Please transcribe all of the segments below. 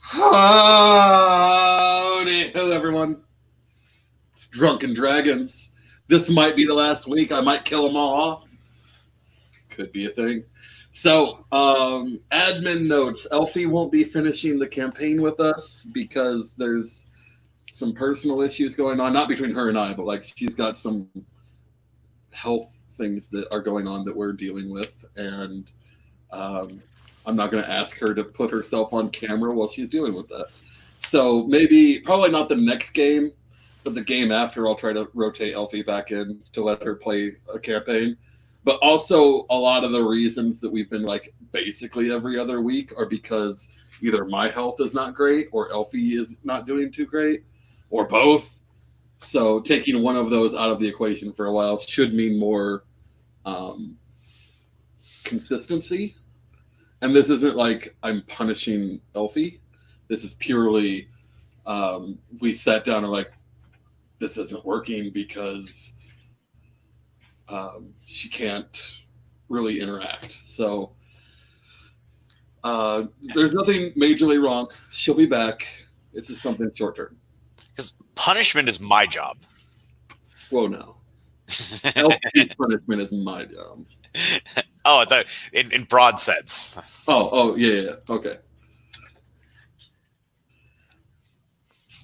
Howdy, hello everyone. It's Drunken Dragons. This might be the last week. I might kill them all off. Could be a thing. So, admin notes. Elfie won't be finishing the campaign with us because there's some personal issues going on. Not between her and I, but like she's got some health things that are going on that we're dealing with. And I'm not going to ask her to put herself on camera while she's dealing with that. So probably not the next game, but the game after, I'll try to rotate Elfie back in to let her play a campaign. But also, a lot of the reasons that we've been like basically every other week are because either my health is not great or Elfie is not doing too great, or both. So taking one of those out of the equation for a while should mean more consistency. And this isn't like I'm punishing Elfie. This is purely we sat down and like, this isn't working because she can't really interact. So there's nothing majorly wrong. She'll be back. It's just something short term. Because punishment is my job. Whoa, no. Elfie's punishment is my job. Oh, in broad sense. Oh, yeah. Okay.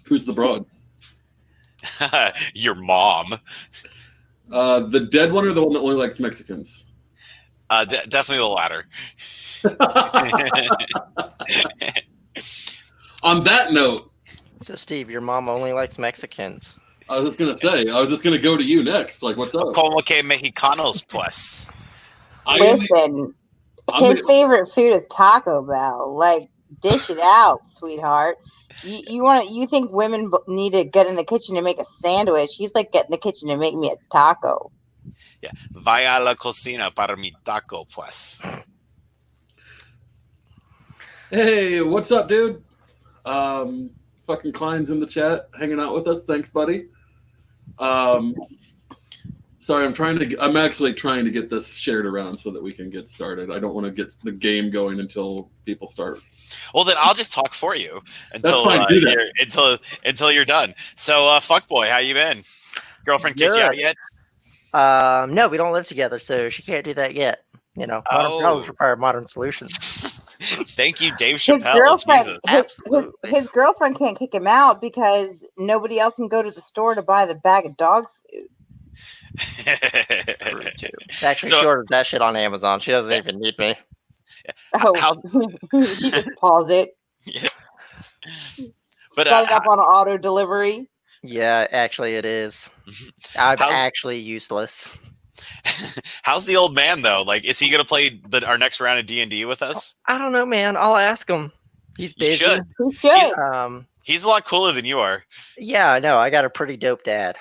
Who's the broad? Your mom. The dead one or the one that only likes Mexicans? Definitely the latter. On that note. So, Steve, your mom only likes Mexicans. I was just going to say, I was just going to go to you next. Like, what's up? Como que mexicanos, pues? Listen, his favorite food is Taco Bell. Like, dish it out, sweetheart. You think women need to get in the kitchen and make a sandwich? He's like, get in the kitchen and make me a taco. Yeah, vaya a la cocina para mi taco, pues. Hey, what's up, dude? Fucking Klein's in the chat, hanging out with us. Thanks, buddy. Sorry, I'm actually trying to get this shared around so that we can get started. I don't want to get the game going until people start. Well, then I'll just talk for you until you're done. So, fuckboy, how you been? Girlfriend kicked you out yet? No, we don't live together, so she can't do that yet. You know, modern problems require modern solutions. Thank you, Dave Chappelle. His girlfriend can't kick him out because nobody else can go to the store to buy the bag of dog food. Actually, she ordered that shit on Amazon. She doesn't even need me. Oh, she just pause it. Yeah. But set it up on auto delivery. Yeah, actually, it is. I'm actually useless. How's the old man though? Like, is he gonna play our next round of D&D with us? I don't know, man. I'll ask him. He's busy. He should. He's a lot cooler than you are. Yeah, I know. I got a pretty dope dad.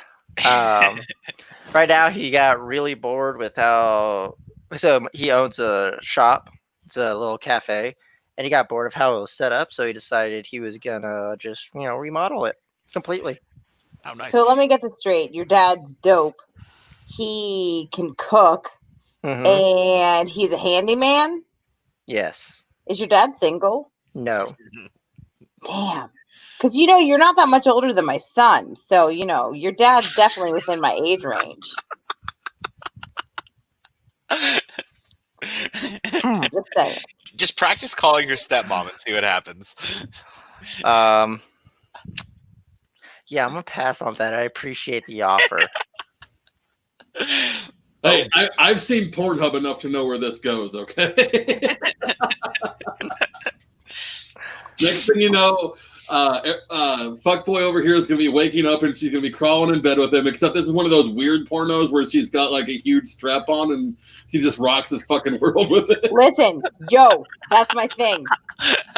Right now, he got really bored with how. So he owns a shop. It's a little cafe, and he got bored of how it was set up. So he decided he was gonna just, remodel it completely. Oh, nice. So let me get this straight. Your dad's dope. He can cook, and he's a handyman. Yes. Is your dad single? No. Damn. Because, you're not that much older than my son. So, your dad's definitely within my age range. Just saying. Just practice calling your stepmom and see what happens. Yeah, I'm going to pass on that. I appreciate the offer. Hey, I've seen Pornhub enough to know where this goes, okay? Next thing you know, fuckboy over here is going to be waking up and she's going to be crawling in bed with him, except this is one of those weird pornos where she's got like a huge strap on and she just rocks his fucking world with it. Listen, that's my thing.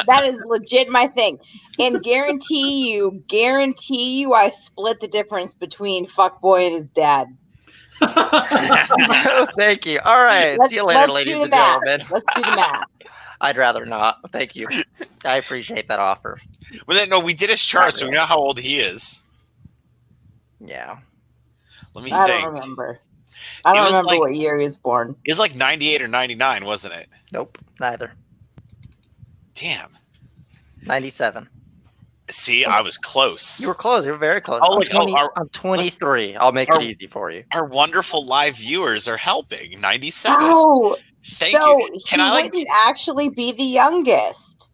That is legit my thing. And guarantee you, I split the difference between fuckboy and his dad. Thank you. All right. See you later, ladies and gentlemen. Let's do the math. I'd rather not. Thank you. I appreciate that offer. Well, we did his chart, so we know how old he is. Yeah. Let me think. I don't remember. I don't remember what year he was born. It was like 98 or 99, wasn't it? Nope, neither. Damn. 97. See, I was close. You were close. You were very close. Oh, I'm 23. I'll make it easy for you. Our wonderful live viewers are helping. 97. Oh, Thank so you. he wouldn't actually be the youngest.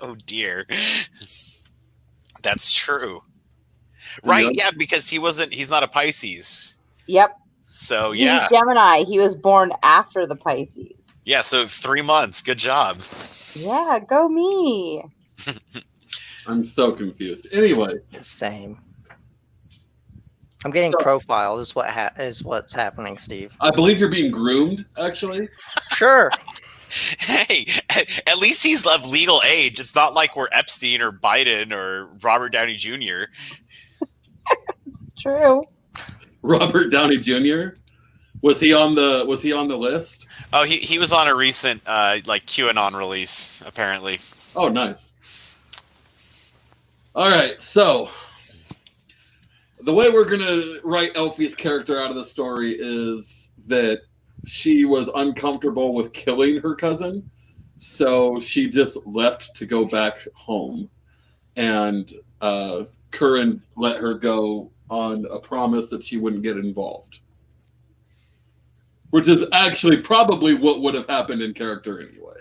Oh dear. That's true. Right, yeah, because he's not a Pisces. Yep. So He's yeah. a Gemini. He was born after the Pisces. Yeah, so 3 months. Good job. Yeah, go me. I'm so confused. Anyway. Same. I'm getting profiled is what's happening, Steve. I believe you're being groomed, actually. Sure. Hey, at least he's of legal age. It's not like we're Epstein or Biden or Robert Downey Jr. It's true. Robert Downey Jr. Was he on the list? Oh, he was on a recent like QAnon release, apparently. Oh, nice. All right, so the way we're gonna write Elfie's character out of the story is that she was uncomfortable with killing her cousin, so she just left to go back home, and Curran let her go on a promise that she wouldn't get involved, which is actually probably what would have happened in character anyway.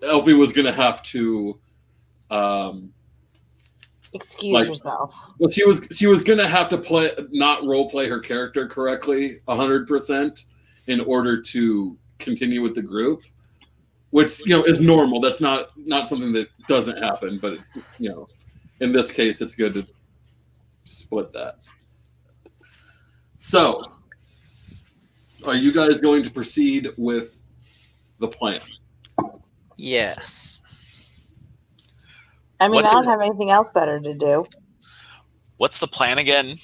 Elfie was going to have to excuse herself. Well, she was going to have to not role play her character correctly 100% in order to continue with the group, which is normal. That's not something that doesn't happen, but it's in this case it's good to split that. So, are you guys going to proceed with the plan? Yes. I mean, I don't have anything else better to do. What's the plan again?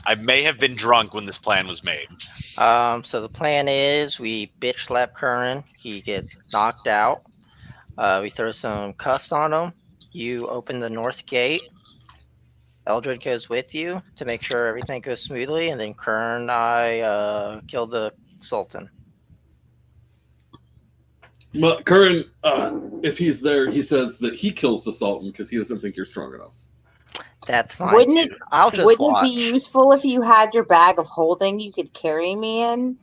I may have been drunk when this plan was made. So the plan is we bitch slap Curran. He gets knocked out. We throw some cuffs on him. You open the north gate. Eldred goes with you to make sure everything goes smoothly, and then Curran and I kill the Sultan. Curran, if he's there, he says that he kills the Sultan because he doesn't think you're strong enough. That's fine. Wouldn't it be useful if you had your bag of holding you could carry me in?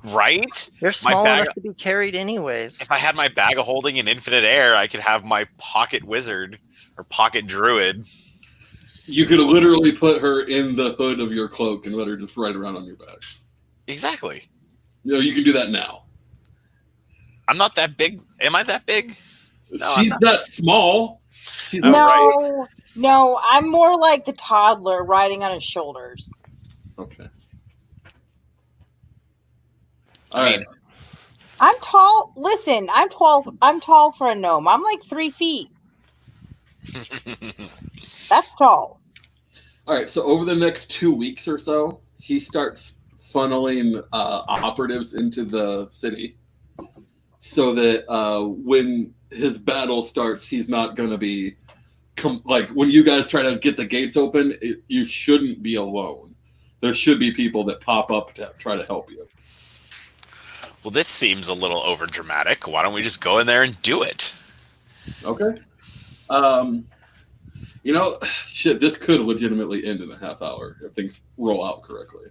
Right? You're small enough to be carried anyways. If I had my bag of holding in infinite air, I could have my pocket wizard or pocket druid. You could literally put her in the hood of your cloak and let her just ride around on your back. Exactly. You can do that now. I'm not that big. Am I that big? No, she's that small. No, I'm more like the toddler riding on his shoulders. Okay. I mean, I'm tall. Listen, I'm tall for a gnome. I'm like 3 feet. That's tall. All right. So over the next 2 weeks or so, he starts funneling operatives into the city, so that when his battle starts, he's not going to be like when you guys try to get the gates open. You shouldn't be alone. There should be people that pop up to try to help you. Well, this seems a little over dramatic. Why don't we just go in there and do it? Okay. Shit, this could legitimately end in a half hour if things roll out correctly,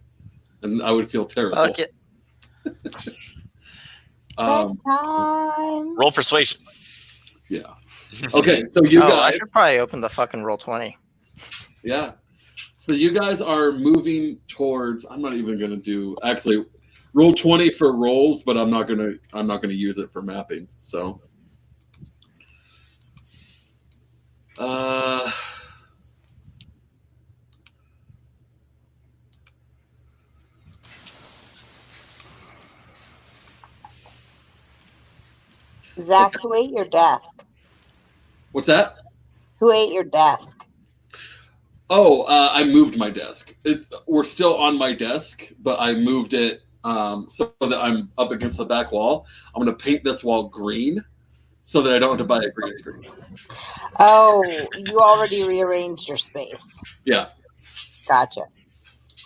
and I would feel terrible. Okay. Bedtime. Roll persuasion. Yeah. Okay, so you guys. I should probably open the fucking roll 20. Yeah. So you guys are moving towards. I'm not even going to do actually roll 20 for rolls, but I'm not going to use it for mapping. So. Zach, who ate your desk? What's that? Who ate your desk? Oh, I moved my desk. We're still on my desk, but I moved it so that I'm up against the back wall. I'm going to paint this wall green so that I don't have to buy a green screen. Oh, you already rearranged your space. Yeah. Gotcha.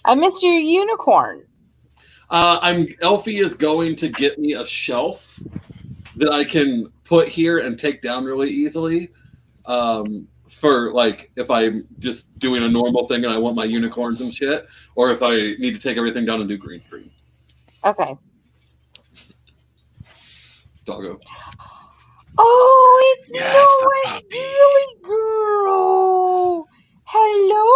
I missed your unicorn. Elfie is going to get me a shelf that I can put here and take down really easily. For like if I'm just doing a normal thing and I want my unicorns and shit, or if I need to take everything down and do green screen. Okay. Doggo. Oh, it's Yes, Noah's Billy girl. Hello.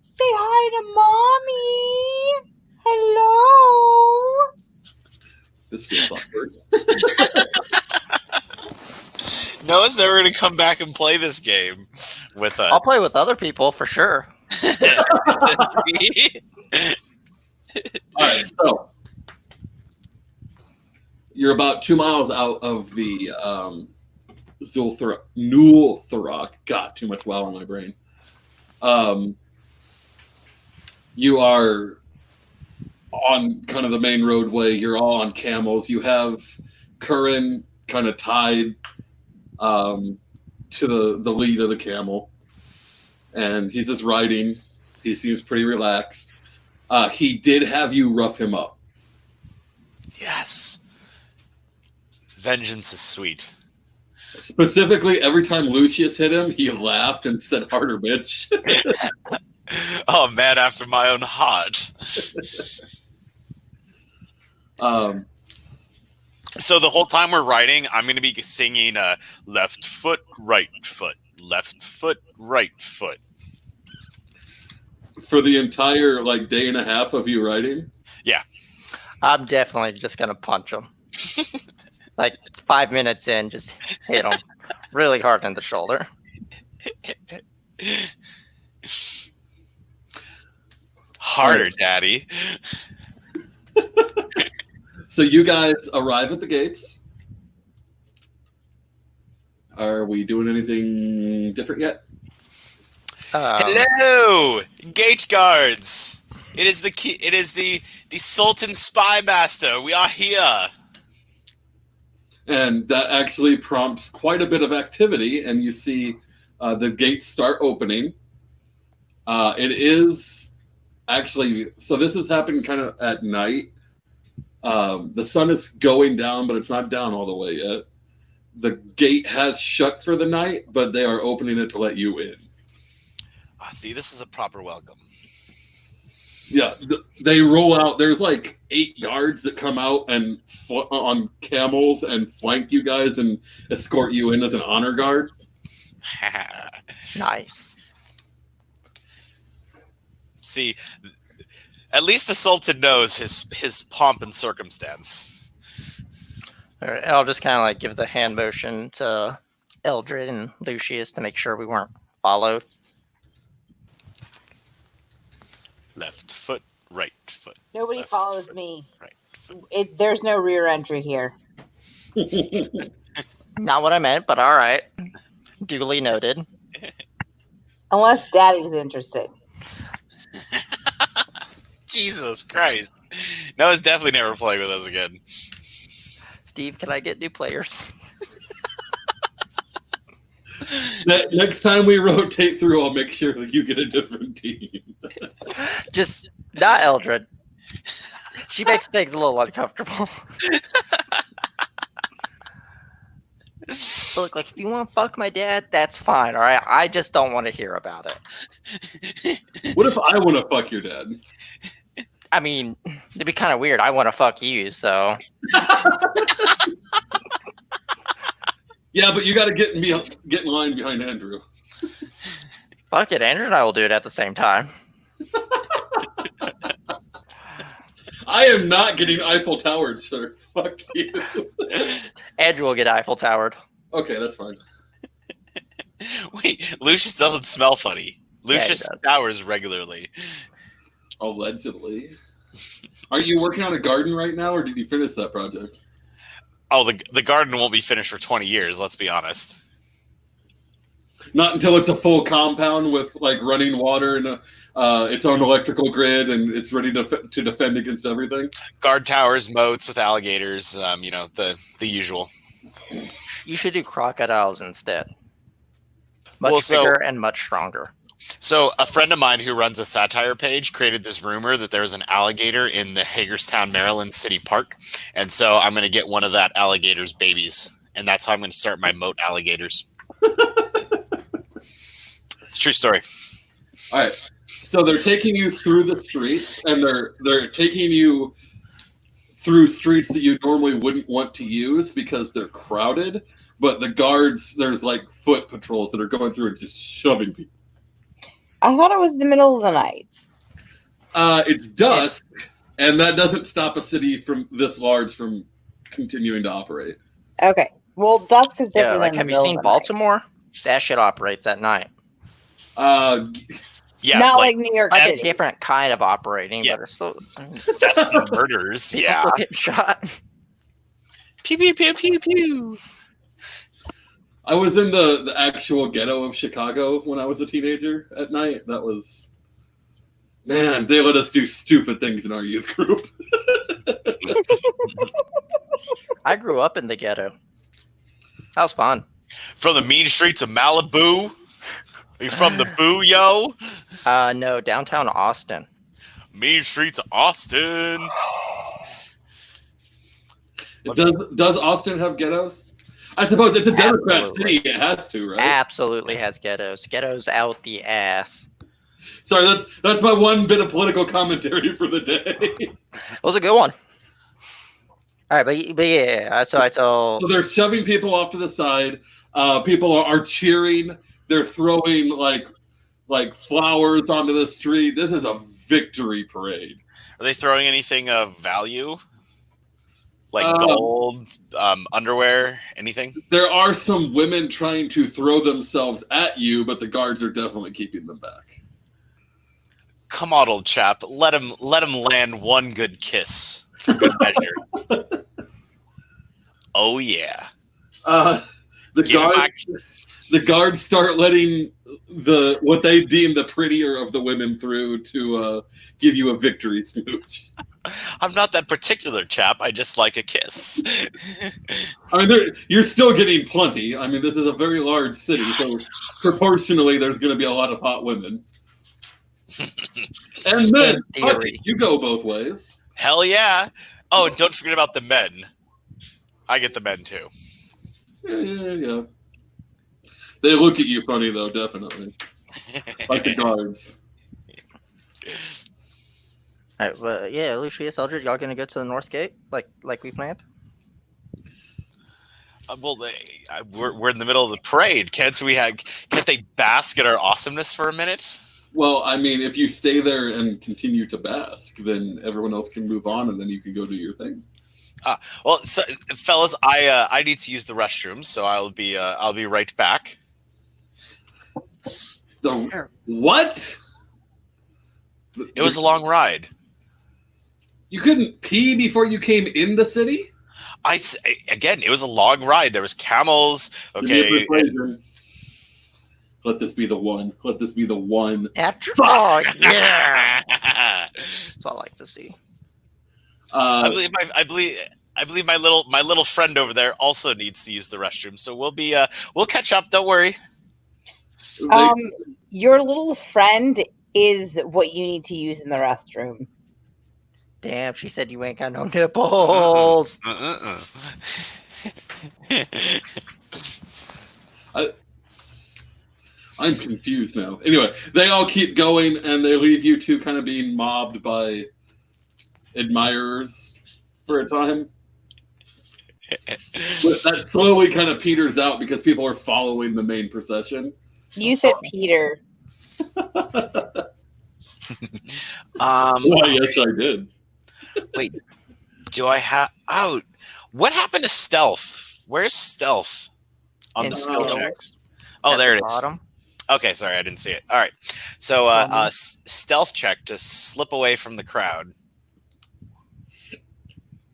Say hi to mommy. Hello. This feels awkward. Noah's never going to come back and play this game with us. I'll play with other people for sure. All right, so you're about 2 miles out of the Nul Tharack. God, too much wow in my brain. You are on kind of the main roadway. You're all on camels. You have Curran kind of tied to the lead of the camel, and he's just riding. He seems pretty relaxed. He did have you rough him up. Yes. Vengeance is sweet. Specifically, every time Lucius hit him, he laughed and said, "Harder, bitch." Oh, man after my own heart. So the whole time we're riding, I'm going to be singing left foot, right foot, left foot, right foot. For the entire day and a half of you riding? Yeah. I'm definitely just going to punch him. 5 minutes in, just hit him really hard in the shoulder. Harder, Daddy. So you guys arrive at the gates. Are we doing anything different yet? Hello, gate guards. It is the key. It is the Sultan Spy Master. We are here. And that actually prompts quite a bit of activity, and you see the gates start opening. It is actually, so this is happening kind of at night. The sun is going down, but it's not down all the way yet. The gate has shut for the night, but they are opening it to let you in. See, this is a proper welcome. Yeah, they roll out. There's 8 guards that come out and on camels and flank you guys and escort you in as an honor guard. Nice. See, at least the Sultan knows his pomp and circumstance. All right, I'll just kind of give the hand motion to Eldred and Lucius to make sure we weren't followed. Left foot, right foot. Nobody left follows foot, me. Right foot. There's no rear entry here. Not what I meant, but all right. Duly noted. Unless Daddy's interested. Jesus Christ. Noah's definitely never playing with us again. Steve, can I get new players? Next time we rotate through, I'll make sure that you get a different team. Just not Eldred. She makes things a little uncomfortable. So look, if you want to fuck my dad, that's fine, all right? I just don't want to hear about it. What if I want to fuck your dad? I mean, it'd be kind of weird. I want to fuck you, so. Yeah, but you got to get in line behind Andrew. Fuck it, Andrew and I will do it at the same time. I am not getting Eiffel Towered, sir. Fuck you. Andrew will get Eiffel Towered. Okay, that's fine. Wait, Lucius doesn't smell funny. Lucius does. showers regularly. Allegedly. Are you working on a garden right now, or did you finish that project? Oh, the garden won't be finished for 20 years, let's be honest. Not until it's a full compound with running water and its own electrical grid, and it's ready to defend against everything. Guard towers, moats with alligators, the usual. You should do crocodiles instead. Much bigger and much stronger. So a friend of mine who runs a satire page created this rumor that there's an alligator in the Hagerstown, Maryland City Park. And so I'm going to get one of that alligator's babies and that's how I'm going to start my moat alligators. It's a true story. All right. So they're taking you through the streets, and they're taking you through streets that you normally wouldn't want to use because they're crowded. But the guards, there's like foot patrols that are going through and just shoving people. I thought it was the middle of the night. It's dusk, and that doesn't stop a city from this large from continuing to operate. Okay. Well, dusk is different. Like, than have the you middle seen of the night. Baltimore? That shit operates at night. Yeah, Not like New York Like a City. different kind of operating, Yeah. but it's still thefts and murders. people Yeah. still getting shot. Pew pew pew pew pew. I was in the actual ghetto of Chicago when I was a teenager at night. That was, man, they let us do stupid things in our youth group. I grew up in the ghetto. That was fun. From the mean streets of Malibu. Are you from the Boo, yo? No, downtown Austin. Mean streets of Austin. Does Austin have ghettos? I suppose it's a Democrat Absolutely. city. It has to, right? Absolutely has ghettos. Ghettos out the ass. Sorry, that's my one bit of political commentary for the day. It was a good one. All right, but yeah. So I tell. So they're shoving people off to the side. People are cheering. They're throwing like flowers onto the street. This is a victory parade. Are they throwing anything of value? Like gold, underwear, anything? There are some women trying to throw themselves at you, but the guards are definitely keeping them back. Come on, old chap. Let him land one good kiss for good measure. Oh yeah. The guards start letting what they deem the prettier of the women through to give you a victory smooch. I'm not that particular chap. I just like a kiss. I mean, you're still getting plenty. I mean, this is a very large city, so proportionally, there's going to be a lot of hot women. And men, you go both ways. Hell yeah! Oh, and don't forget about the men. I get the men too. Yeah. They look at you funny though, definitely. Like the guards. All right, but yeah, Lucius, Eldred, y'all gonna go to the North Gate like we planned? Well, we're in the middle of the parade. Can't they bask in our awesomeness for a minute? Well, I mean, if you stay there and continue to bask, then everyone else can move on, and then you can go do your thing. Well, so, fellas, I need to use the restroom, so I'll be right back. What? It was a long ride. You couldn't pee before you came in the city? Again, it was a long ride. There was camels. Okay. Let this be the one. Let this be the one. Oh, yeah. That's all I like to see. I believe my little friend over there also needs to use the restroom. So we'll catch up. Don't worry. Your little friend is what you need to use in the restroom. Damn, she said you ain't got no nipples. I'm confused now. Anyway, they all keep going, and they leave you two kind of being mobbed by admirers for a time. But that slowly kind of peters out because people are following the main procession. You said Peter. Well, yes, I did. Wait, do I have out? What happened to stealth? Where's stealth on the skill checks? Oh, there it is. Bottom. Okay, sorry, I didn't see it. All right, so stealth check to slip away from the crowd.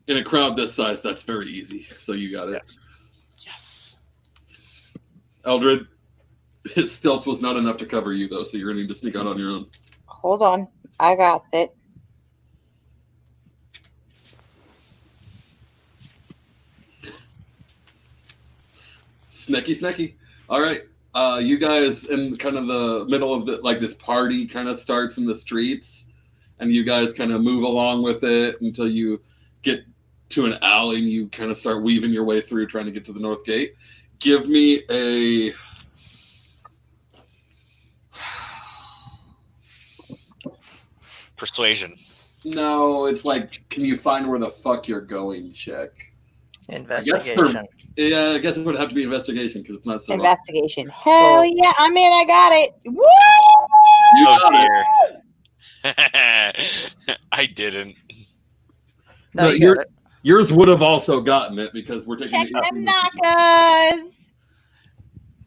In a crowd this size, that's very easy. So you got it. Yes. Eldred, his stealth was not enough to cover you, though, so you're going to need to sneak out on your own. Hold on. I got it. Sneaky. All right. You guys in kind of the middle of this party kind of starts in the streets, and you guys kind of move along with it until you get to an alley, and you kind of start weaving your way through, trying to get to the north gate. Give me a persuasion. no. It's like, can you find where the fuck you're going? Check. Investigation. Yeah, I guess it would have to be investigation because it's not so. Investigation. Hell yeah, I'm in. I got it. Woo! You Oh got it. dear. I didn't. No, you your- got it. Yours would have also gotten it because we're taking Check the them knockers.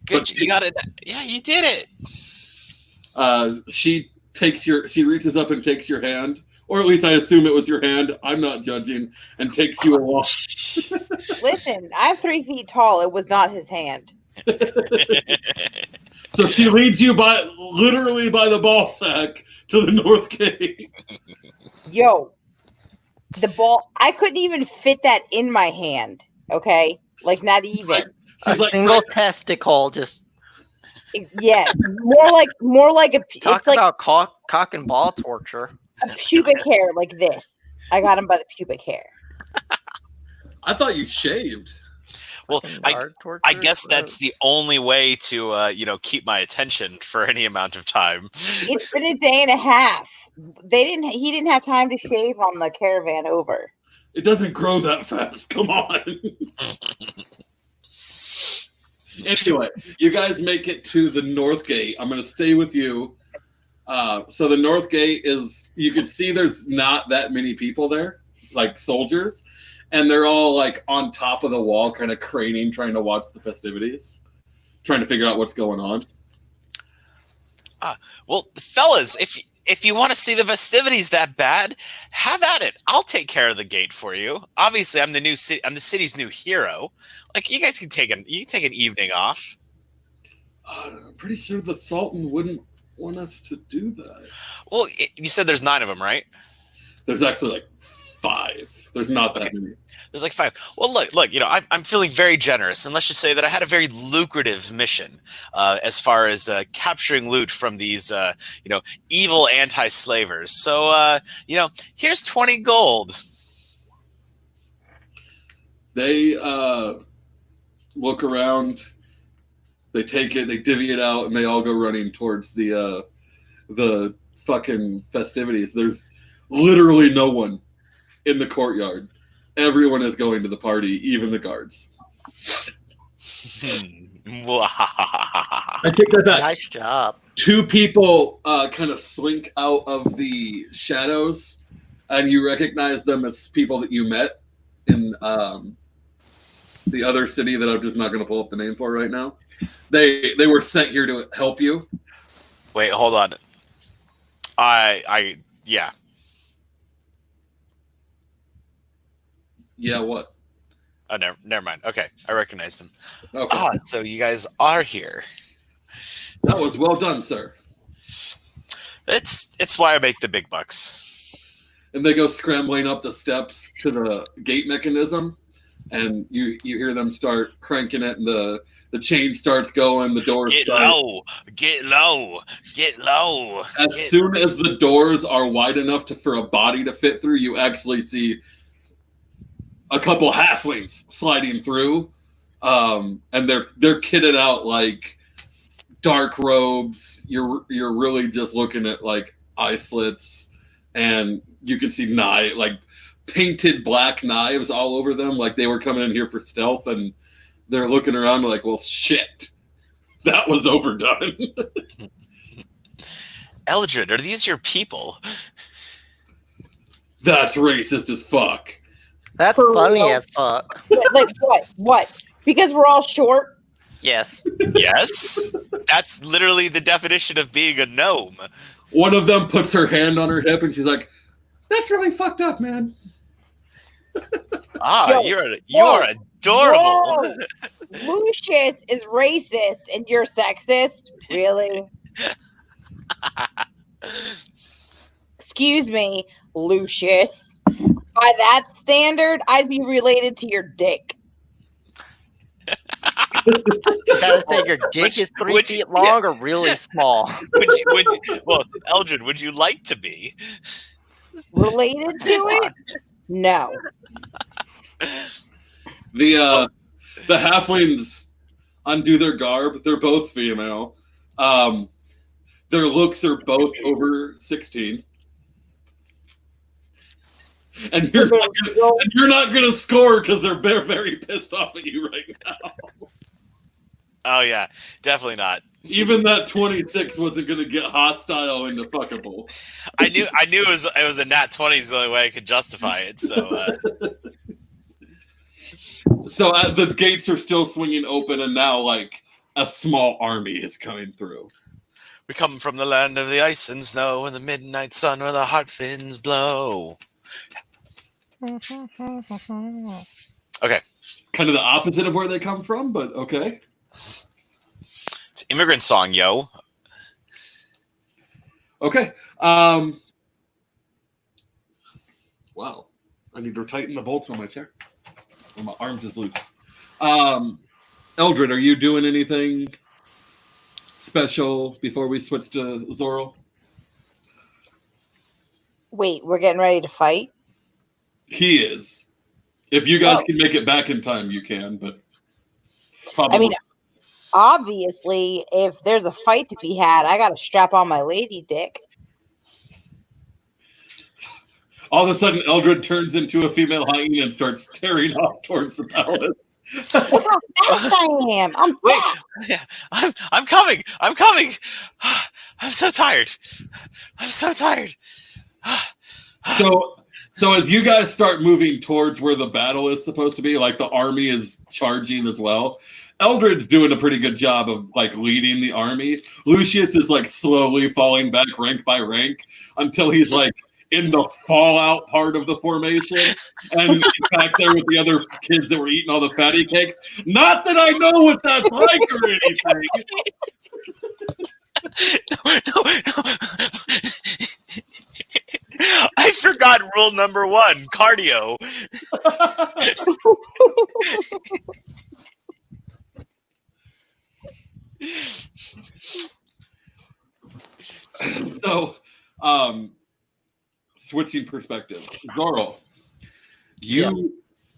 Good. But- You got it. Yeah, you did it. She reaches up and takes your hand, or at least I assume it was your hand. I'm not judging, and takes you along. Listen, I'm 3 feet tall. It was not his hand. So she leads you literally by the ball sack to the north gate. Yo, the ball. I couldn't even fit that in my hand. Okay, like not even. A She's like, single testicle just Yeah, more like a. talk It's like about cock and ball torture. a pubic hair, like this. I got him by the pubic hair. I thought you shaved. Well, Fucking I guard torture? I guess that's the Gross. only way to keep my attention for any amount of time. It's been a day and a half. He didn't have time to shave on the caravan over. It doesn't grow that fast. Come on. Anyway, you guys make it to the north gate. I'm going to stay with you. So the north gate is, you can see there's not that many people there, like soldiers, and they're all like on top of the wall, kind of craning, trying to watch the festivities, trying to figure out what's going on. Well, fellas, if you want to see the festivities that bad, have at it. I'll take care of the gate for you. Obviously, I'm the city's new hero. Like, you guys can take an evening off. I'm pretty sure the Sultan wouldn't want us to do that. Well, you said there's 9 of them, right? There's actually like 5. There's not that many. There's like 5. Well, look. I'm feeling very generous, and let's just say that I had a very lucrative mission as far as capturing loot from these, evil anti-slavers. So, here's 20 gold. They look around, they take it, they divvy it out, and they all go running towards the fucking festivities. There's literally no one in the courtyard. Everyone is going to the party, even the guards. I take that back. Nice job. 2 people kind of slink out of the shadows, and you recognize them as people that you met in the other city that I'm just not going to pull up the name for right now. They were sent here to help you. Wait, hold on. Yeah. Yeah, what? Oh, never mind. Okay, I recognize them. Okay. So you guys are here. That was well done, sir. It's why I make the big bucks. And they go scrambling up the steps to the gate mechanism, and you hear them start cranking it, and the chain starts going, the doors Get low. As soon as the doors are wide enough for a body to fit through, you actually see a couple halflings sliding through, and they're kitted out like dark robes. You're really just looking at like eye slits, and you can see like painted black knives all over them, like they were coming in here for stealth, and they're looking around like, well, shit, that was overdone. Eldred, are these your people? That's racist as fuck. That's For funny real? as fuck. Like what? What? Because we're all short? Yes. Yes. That's literally the definition of being a gnome. One of them puts her hand on her hip, and she's like, that's really fucked up, man. Ah, Yo, you're adorable. Whoa. Lucius is racist and you're sexist? Really? Excuse me, Lucius. By that standard, I'd be related to your dick. You gotta say your dick is 3 would you- feet long or really small. Well, Eldred, would you like to be? Related to it? No. The halflings undo their garb. They're both female. Their looks are both over 16. And you're not gonna score because they're very pissed off at you right now. Oh yeah, definitely not. Even that 26 wasn't gonna get hostile into fuckable. I knew it was a nat 20 is the only way I could justify it. So so the gates are still swinging open, and now like a small army is coming through. we come from the land of the ice and snow and the midnight sun where the heart fins blow. Okay. Kind of the opposite of where they come from, but okay. It's an immigrant song, yo. Okay. Wow. I need to tighten the bolts on my chair. Well, my arms is loose. Eldred, are you doing anything special before we switch to Zorro? Wait, we're getting ready to fight? He is. If you guys can make it back in time, you can, but probably. I mean, obviously, if there's a fight to be had, I got to strap on my lady dick. All of a sudden, Eldred turns into a female hyena and starts tearing off towards the palace. Look how fast I am. I'm fast. Yeah, I'm coming. I'm coming. I'm so tired. I'm so tired. So as you guys start moving towards where the battle is supposed to be, like the army is charging as well, Eldred's doing a pretty good job of like leading the army. Lucius is like slowly falling back rank by rank until he's like in the fallout part of the formation and he's back there with the other kids that were eating all the fatty cakes. Not that I know what that's like or anything. No. I forgot rule number 1, cardio. So, switching perspectives. Zorro,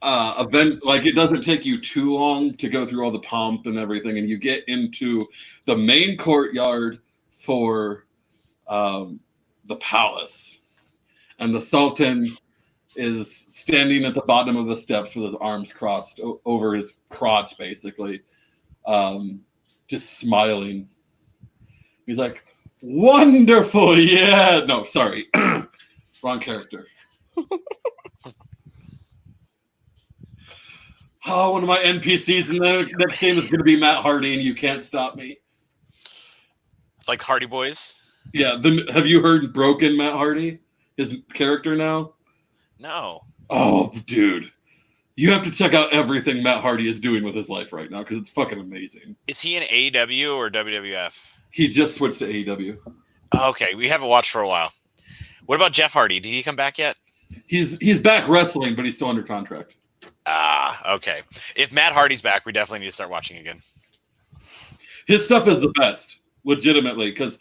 event like it doesn't take you too long to go through all the pomp and everything, and you get into the main courtyard for the palace, and the Sultan is standing at the bottom of the steps with his arms crossed over his crotch, basically, just smiling. He's like, "Wonderful, yeah." No, sorry, wrong character. Oh, one of my NPCs in the next game is going to be Matt Hardy, and you can't stop me. Like Hardy Boys? Yeah. Have you heard Broken Matt Hardy? His character now? No. Oh, dude. You have to check out everything Matt Hardy is doing with his life right now because it's fucking amazing. Is he in AEW or WWF? He just switched to AEW. Okay, we haven't watched for a while. What about Jeff Hardy? Did he come back yet? He's back wrestling, but he's still under contract. Ah, okay. If Matt Hardy's back, we definitely need to start watching again. His stuff is the best, legitimately, because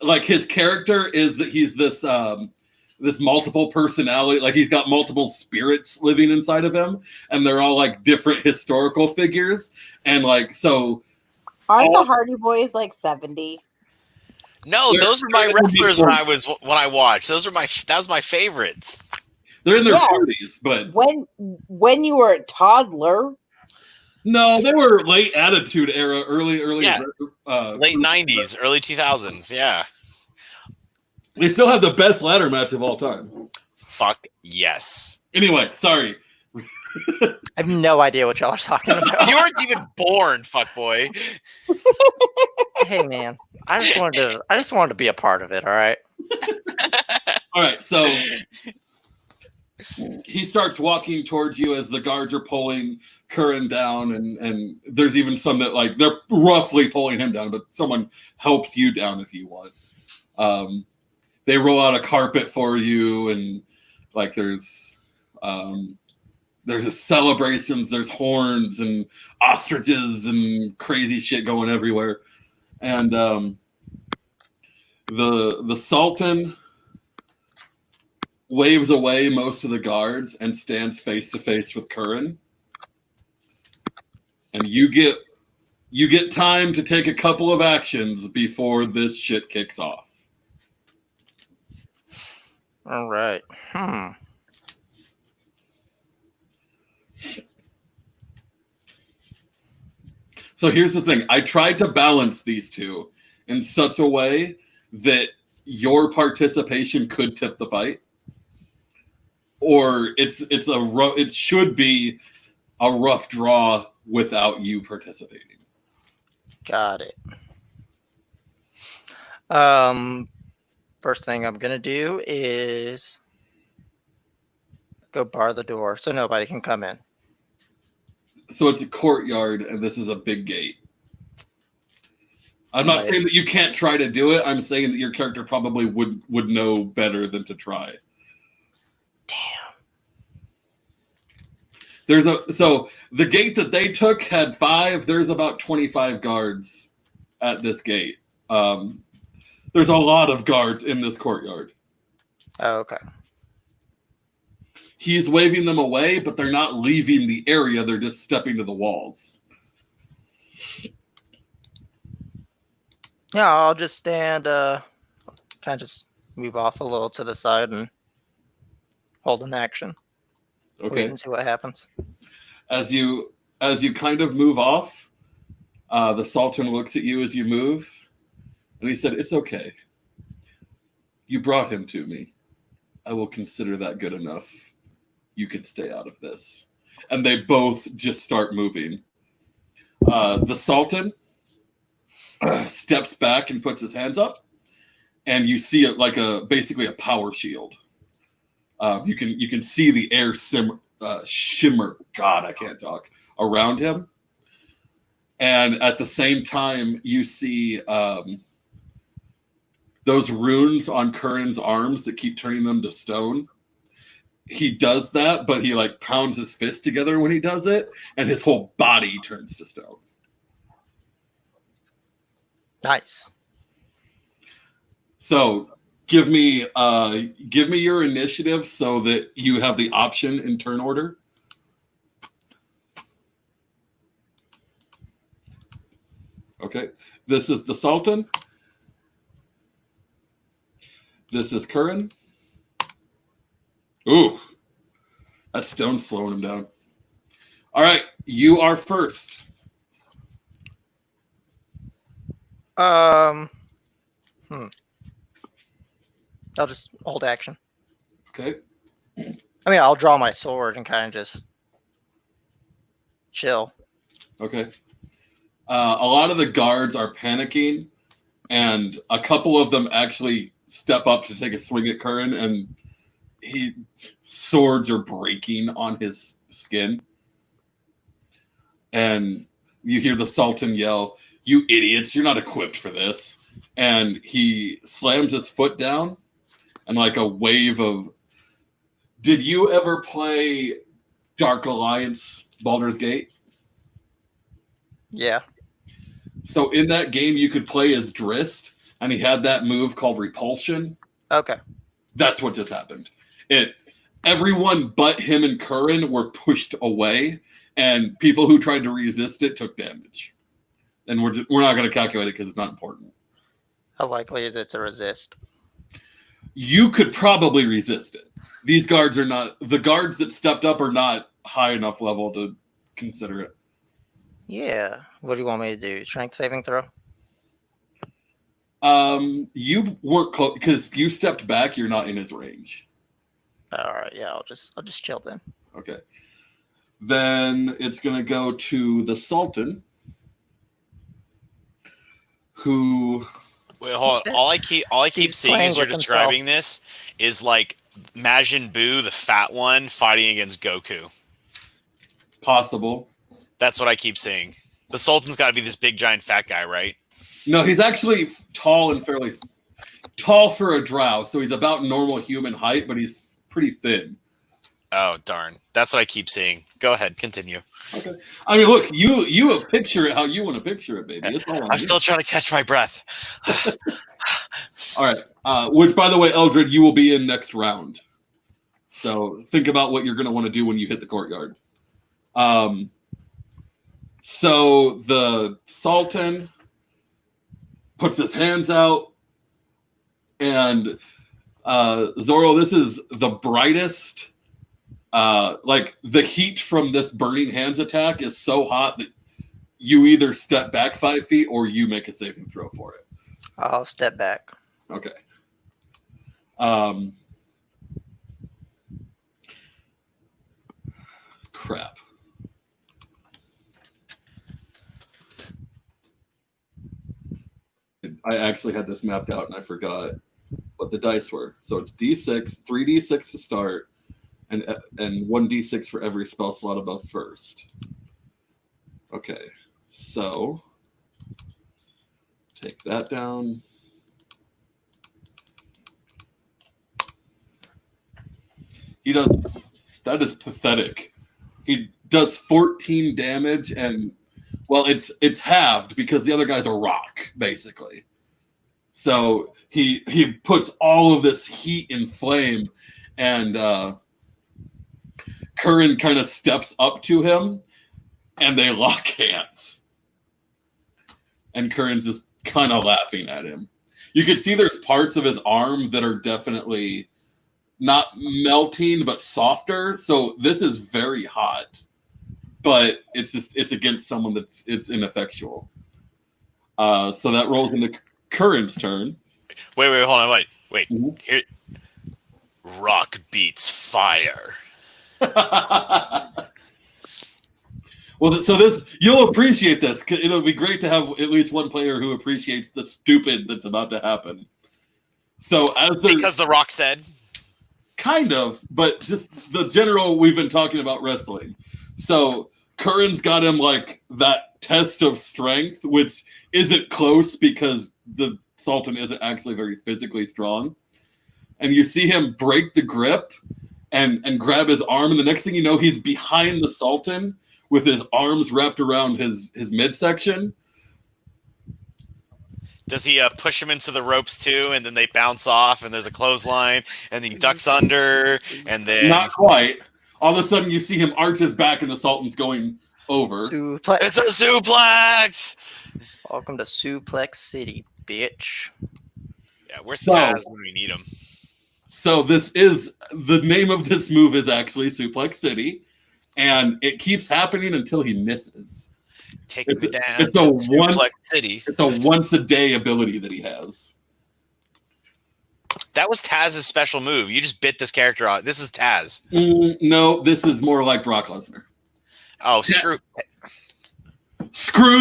like his character is that he's this this multiple personality, like he's got multiple spirits living inside of him, and they're all like different historical figures, and like so. Aren't the Hardy Boys like 70? No, those were my wrestlers when I watched. That was my favorites. They're in their 40s, but when you were a toddler. No, they were late Attitude Era, early late 90s, early 2000s. Yeah, they still have the best ladder match of all time. Fuck yes. Anyway, sorry. I have no idea what y'all are talking about. You weren't even born, fuckboy. Hey man, I just wanted to be a part of it. All right. All right. So he starts walking towards you as the guards are pulling Curran down, and there's even some that like they're roughly pulling him down, but someone helps you down if you want. They roll out a carpet for you, and like there's a celebrations, there's horns and ostriches and crazy shit going everywhere. And the Sultan waves away most of the guards and stands face to face with Curran. and you get time to take a couple of actions before this shit kicks off. All right. So here's the thing. I tried to balance these two in such a way that your participation could tip the fight, or it should be a rough draw without you participating. Got it. First thing I'm gonna do is go bar the door so nobody can come in. So it's a courtyard, and this is a big gate. I'm not Right. saying that you can't try to do it. I'm saying that your character probably would know better than to try. Damn. So the gate that they took had 5. There's about 25 guards at this gate. There's a lot of guards in this courtyard. Oh, okay. He's waving them away, but they're not leaving the area. They're just stepping to the walls. Yeah, I'll just stand, kind of just move off a little to the side and hold an action. Wait Okay. and see what happens. As you kind of move off, the Sultan looks at you as you move, and he said, "It's okay. You brought him to me. I will consider that good enough. You can stay out of this." And they both just start moving. The Sultan steps back and puts his hands up, and you see it like basically a power shield. You can see the air shimmer. God, I can't talk. Around him, and at the same time, you see those runes on Curran's arms that keep turning them to stone. He does that, but he like pounds his fist together when he does it, and his whole body turns to stone. Nice. So give me your initiative so that you have the option in turn order. Okay. This is the Sultan. This is Curran. Ooh. That stone's slowing him down. All right. You are first. I'll just hold action. Okay. I mean, I'll draw my sword and kind of just chill. Okay. A lot of the guards are panicking, and a couple of them actually step up to take a swing at Curran, and swords are breaking on his skin. And you hear the Sultan yell, "You idiots, you're not equipped for this." And he slams his foot down, and like a wave of... Did you ever play Dark Alliance Baldur's Gate? Yeah. So in that game, you could play as Drist, and he had that move called Repulsion. Okay. That's what just happened. Everyone but him and Curran were pushed away, and people who tried to resist it took damage. And we're not going to calculate it because it's not important. How likely is it to resist? You could probably resist it. These guards are not... The guards that stepped up are not high enough level to consider it. Yeah. What do you want me to do? Strength saving throw? You weren't close because you stepped back. You're not in his range. All right. Yeah. I'll just chill then. Okay. Then it's going to go to the Sultan, who... Wait, hold on. All I keep He's seeing playing as you're with describing this is like Majin Buu, the fat one, fighting against Goku. Possible. That's what I keep seeing. The Sultan's got to be this big giant fat guy, right? No, he's actually tall and fairly tall for a drow, so he's about normal human height, but he's pretty thin. Oh darn! That's what I keep seeing. Go ahead, continue. Okay. I mean, look, you picture it how you want to picture it, baby. It's all on I'm you. still trying to catch my breath. All right. Which, by the way, Eldred, you will be in next round. So think about what you're going to want to do when you hit the courtyard. So the Sultan puts his hands out, and Zoro, this is the brightest. Like the heat from this burning hands attack is so hot that you either step back 5 feet or you make a saving throw for it. I'll step back. Okay. Crap. I actually had this mapped out and I forgot what the dice were. So it's D6, 3d6 to start, and 1d6 for every spell slot above first. Okay, so take that down. He does. That is pathetic. He does 14 damage, and well, it's halved because the other guy's a rock, basically. So he puts all of this heat and flame, and Curran kind of steps up to him, and they lock hands. And Curran's just kind of laughing at him. You can see there's parts of his arm that are definitely not melting, but softer. So this is very hot, but it's against someone it's ineffectual. So that rolls into Curran's turn. Wait, hold on, wait. Mm-hmm. Here, rock beats fire. Well, so this you'll appreciate this. It'll be great to have at least one player who appreciates the stupid that's about to happen. So Because the rock said. Kind of, but just the general we've been talking about wrestling. So Curran's got him like that test of strength, which isn't close because the Sultan isn't actually very physically strong. And you see him break the grip and grab his arm, and the next thing you know, he's behind the Sultan with his arms wrapped around his midsection. Does he push him into the ropes too, and then they bounce off, and there's a clothesline, and then he ducks under, and then... Not quite. All of a sudden, you see him arch his back, and the Sultan's going over. Suplex. It's a suplex! Welcome to Suplex City, bitch. Yeah, where's Taz when we need him? So the name of this move is actually Suplex City, and it keeps happening until he misses. Take me down it's to a Suplex City. It's a once-a-day ability that he has. That was Taz's special move. You just bit this character out. This is Taz. No, this is more like Brock Lesnar. Oh, screw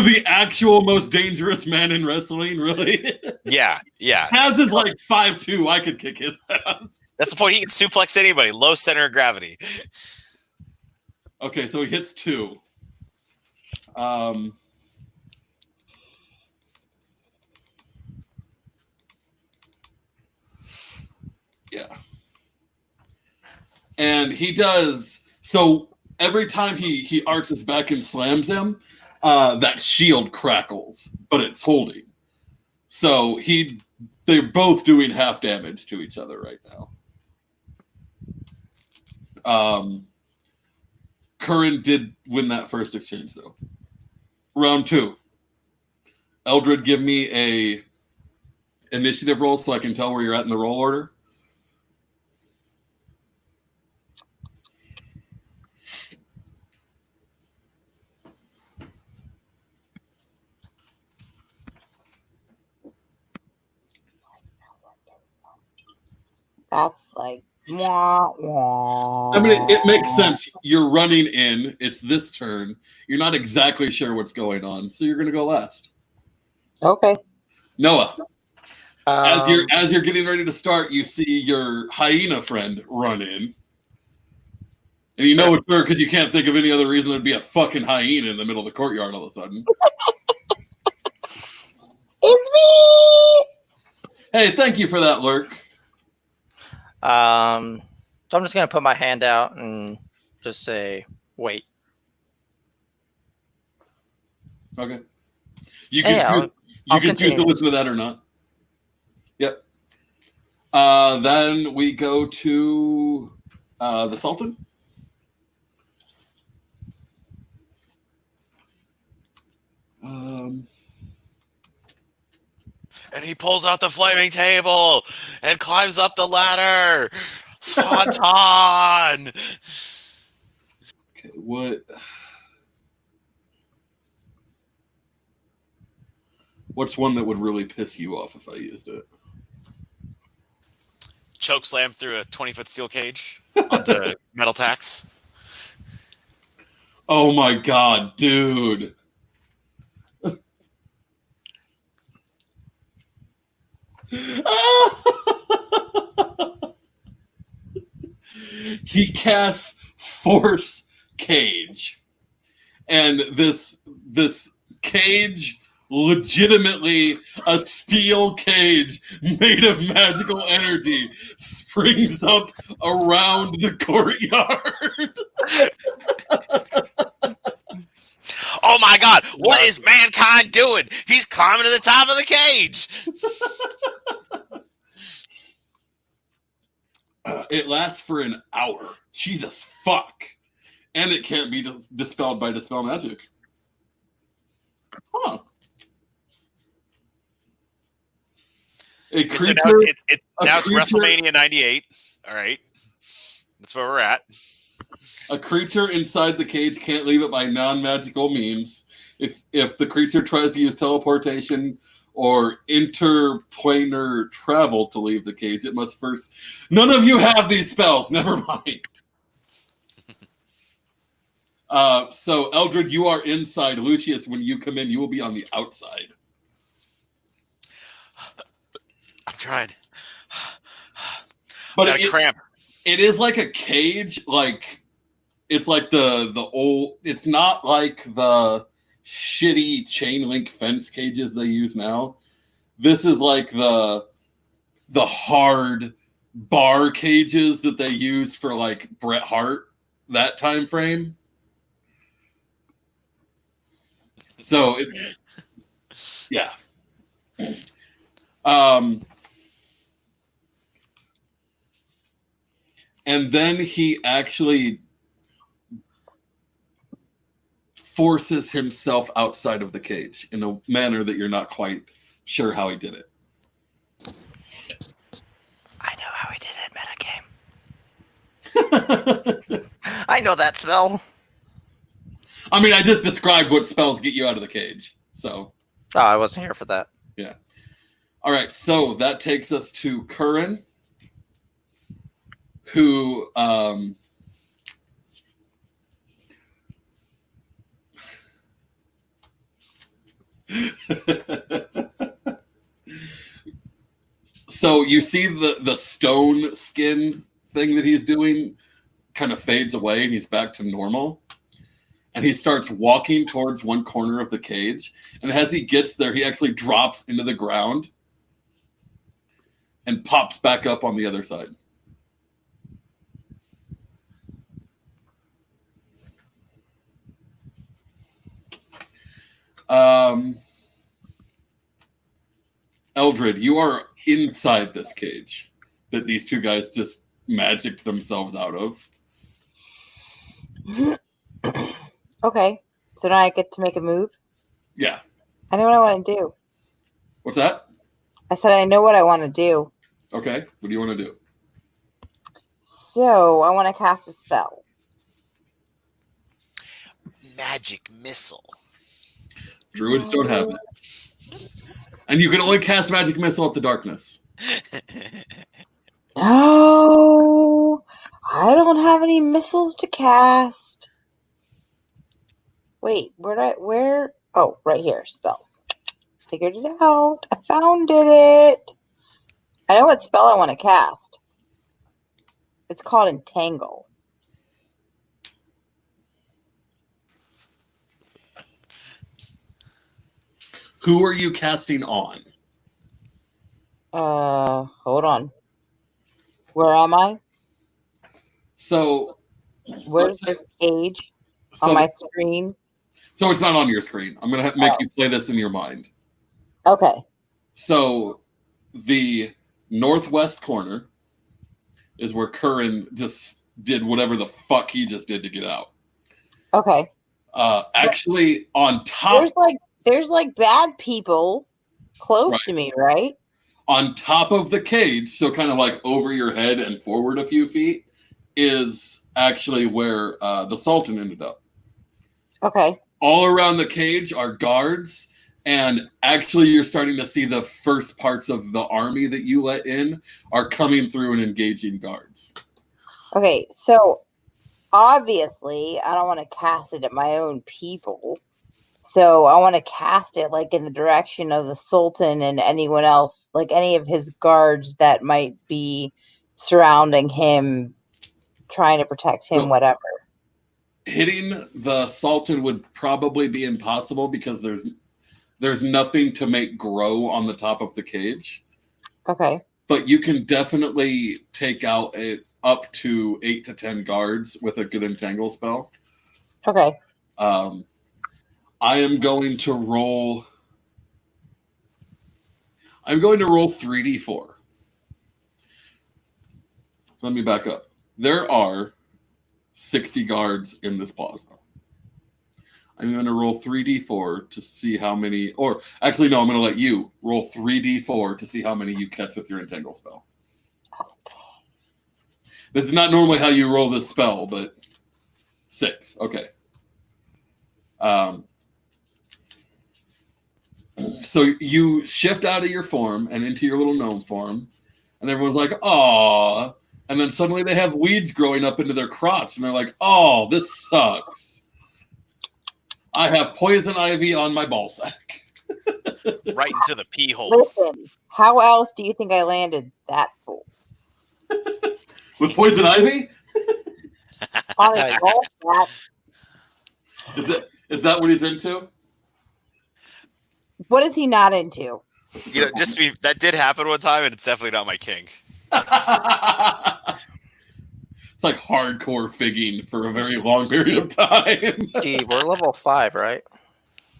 the actual most dangerous man in wrestling, really? Yeah. Taz is like 5'2". I could kick his ass. That's the point. He can suplex anybody. Low center of gravity. Okay, so he hits 2. Yeah. And he does, so every time he arches back and slams him, that shield crackles, but it's holding. So they're both doing half damage to each other right now. Curran did win that first exchange, though. Round 2. Eldred, give me a initiative roll so I can tell where you're at in the roll order. That's like wah, wah. I mean, it makes sense. You're running in. It's this turn. You're not exactly sure what's going on, so you're going to go last. Okay. Noah, as you're getting ready to start, you see your hyena friend run in, and you know it's her because you can't think of any other reason there'd be a fucking hyena in the middle of the courtyard all of a sudden. It's me. Hey, thank you for that, Lurk. So I'm just gonna put my hand out and just say, "Wait." Okay. You can choose to listen to that or not. Yep. Then we go to the Sultan. Um, And he pulls out the flaming table and climbs up the ladder. Swanton! okay, what's one that would really piss you off if I used it? Choke slam through a 20-foot steel cage onto metal tacks. Oh my god, dude. He casts Force Cage. And this cage, legitimately a steel cage made of magical energy, springs up around the courtyard. Oh my god, what is mankind doing? He's climbing to the top of the cage. It lasts for an hour. Jesus fuck. And it can't be dispelled by Dispel Magic. Huh. A creature, So now it's WrestleMania 98. All right. That's where we're at. a creature inside the cage can't leave it by non-magical means. If the creature tries to use teleportation or interplanar travel to leave the cage, it must first... None of you have these spells. Never mind. So, Eldred, you are inside. Lucius, when you come in, you will be on the outside. I'm trying. But Got a cramp. It is like a cage. Like, it's like the old... It's not like the shitty chain link fence cages they use now. This is like the hard bar cages that they used for like Bret Hart, that time frame. So yeah. And then he actually forces himself outside of the cage in a manner that you're not quite sure how he did it. I know how he did it, metagame. I know that spell. I mean, I just described what spells get you out of the cage. So. Oh, I wasn't here for that. Yeah. All right, so that takes us to Curran, who so you see the stone skin thing that he's doing kind of fades away and he's back to normal. And he starts walking towards one corner of the cage. And as he gets there, he actually drops into the ground and pops back up on the other side. Eldred, you are inside this cage that these two guys just magicked themselves out of. Okay, so now I get to make a move. Yeah. I know what I want to do. What's that? I said I know what I want to do. Okay. What do you want to do? So I want to cast a spell. Magic missile. Druids don't have it. And you can only cast Magic Missile at the darkness. No, I don't have any missiles to cast. Wait, where? Oh, right here, spells. Figured it out. I found it. I know what spell I want to cast. It's called Entangle. Who are you casting on? Hold on. Where am I? So, where's this cage on my screen? So it's not on your screen. I'm going to make you play this in your mind. Okay. So the northwest corner is where Curran just did whatever the fuck he just did to get out. Okay. Actually, on top... there's like bad people close Right. to me, right? On top of the cage, so kind of like over your head and forward a few feet, is actually where the Sultan ended up. Okay. All around the cage are guards, and actually you're starting to see the first parts of the army that you let in are coming through and engaging guards. Okay, so obviously I don't want to cast it at my own people. So I want to cast it like in the direction of the Sultan and anyone else, like any of his guards that might be surrounding him, trying to protect him, So whatever. hitting the Sultan would probably be impossible because there's nothing to make grow on the top of the cage. Okay. But you can definitely take out up to 8 to 10 guards with a good entangle spell. Okay. I am going to roll. I'm going to roll 3d4. Let me back up. There are 60 guards in this plaza. I'm going to roll 3d4 to see how many, or actually, no, I'm going to let you roll 3d4 to see how many you catch with your entangle spell. This is not normally how you roll this spell, but 6. Okay. So you shift out of your form and into your little gnome form, and everyone's like, "Aw!" And then suddenly they have weeds growing up into their crotch, and they're like, "Oh, this sucks. I have poison ivy on my ball sack." Right into the pee hole. Listen, how else do you think I landed that fool? With poison ivy? On his ball sack. Is that what he's into? What is he not into? You know, that did happen one time, and it's definitely not my king. It's like hardcore figging for a very long period of time. Gee, we're level 5, right?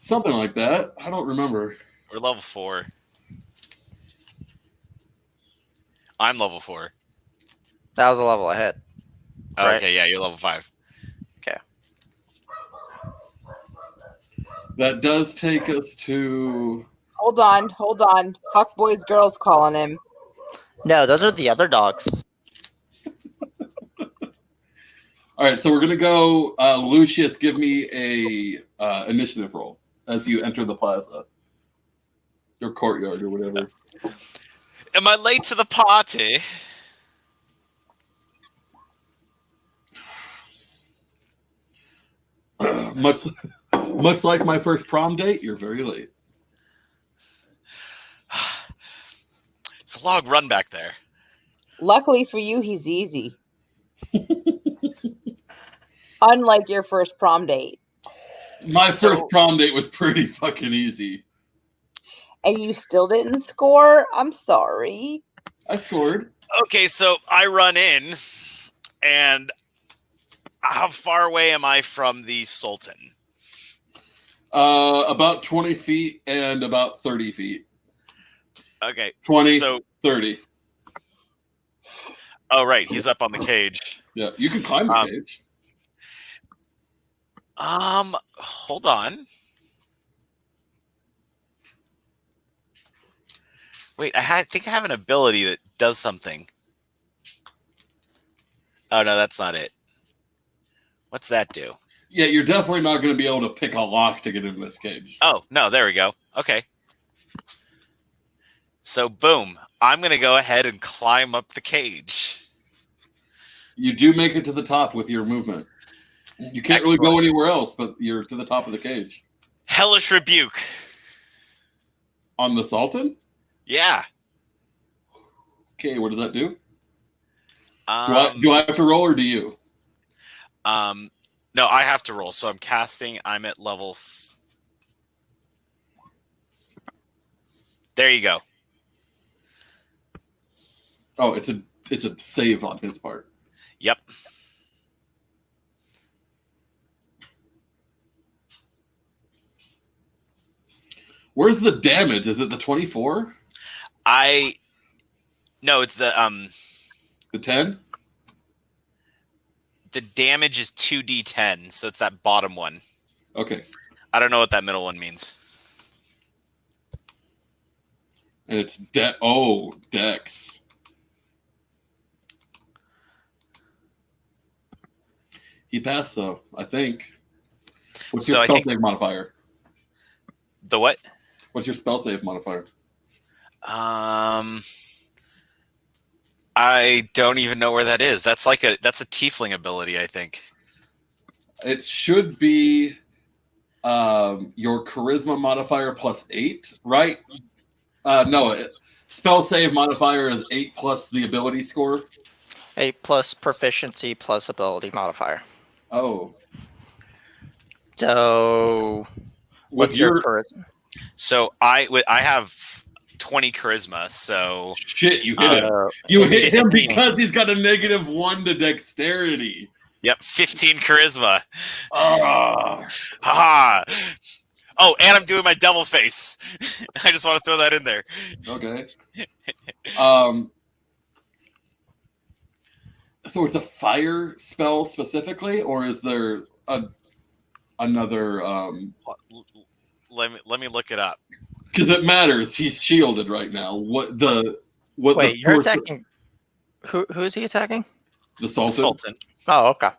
Something like that. I don't remember. We're level 4. I'm level 4. That was a level ahead. Oh, Right. okay, yeah, you're level 5. Okay. That does take us to... Hold on. Fuck boys, girls calling him. No, those are the other dogs. All right, so we're going to go... Lucius, give me a initiative roll as you enter the plaza. Or courtyard or whatever. Am I late to the party? Much like my first prom date, you're very late. It's a long run back there. Luckily for you, he's easy. Unlike your first prom date. My first prom date was pretty fucking easy. And you still didn't score? I'm sorry. I scored. Okay, so I run in, and how far away am I from the Sultan? About 20 feet and about 30 feet. Okay. 20, So 30. Oh, right. He's up on the cage. Yeah, you can climb the cage. Hold on. Wait, I think I have an ability that does something. Oh, no, that's not it. What's that do? Yeah, you're definitely not going to be able to pick a lock to get in this cage. Oh, no, there we go. Okay. So, boom. I'm going to go ahead and climb up the cage. You do make it to the top with your movement. You can't really go anywhere else, but you're to the top of the cage. Hellish Rebuke. On the Sultan? Yeah. Okay, what does that do? Do I have to roll or do you? No, I have to roll. So I'm casting. I'm at level. There you go. Oh, it's a save on his part. Yep. Where's the damage? Is it the 24? No, it's the 10? The damage is 2d10, so it's that bottom one. Okay. I don't know what that middle one means. And it's Dex. He passed though, I think. What's your spell save modifier? The what? What's your spell save modifier? I don't even know where that is. That's a tiefling ability, I think. It should be your charisma modifier plus 8, right? No, spell save modifier is 8 plus the ability score. 8 plus proficiency plus ability modifier. Oh. So, what's your charisma? So I have 20 charisma. So shit, you hit him. You hit him because he's got a -1 to dexterity. Yep, 15 charisma. Ha! Oh, and I'm doing my devil face. I just want to throw that in there. Okay. So it's a fire spell specifically, or is there another? Let me look it up. Because it matters. He's shielded right now. Wait, you're attacking. Who is he attacking? The Sultan. Sultan. Oh, okay.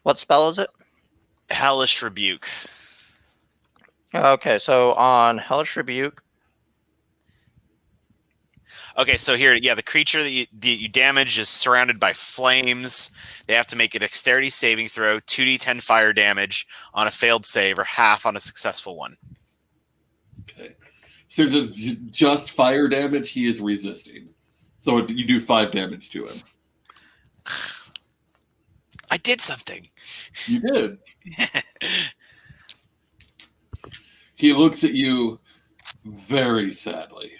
What spell is it? Hellish Rebuke. Okay, so on Hellish Rebuke. Okay, so here, the creature that you damage is surrounded by flames. They have to make a dexterity saving throw, 2d10 fire damage on a failed save, or half on a successful one. Okay. So just fire damage, he is resisting. So you do 5 damage to him. I did something. You did. He looks at you very sadly.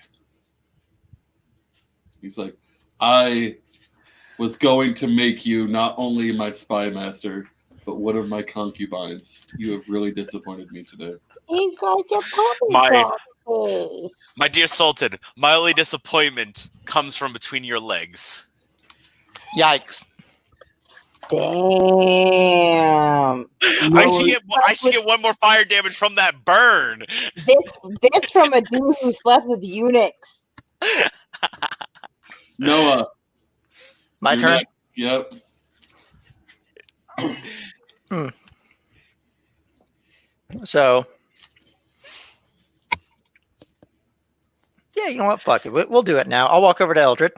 He's like, I was going to make you not only my spy master, but one of my concubines. You have really disappointed me today. He's got your puppy. My dear Sultan, my only disappointment comes from between your legs. Yikes. Damn. I should get 1 more fire damage from that burn. This from a dude who slept with eunuchs. Noah. My turn? Next. Yep. So, yeah, you know what? Fuck it. We'll do it now. I'll walk over to Eldred.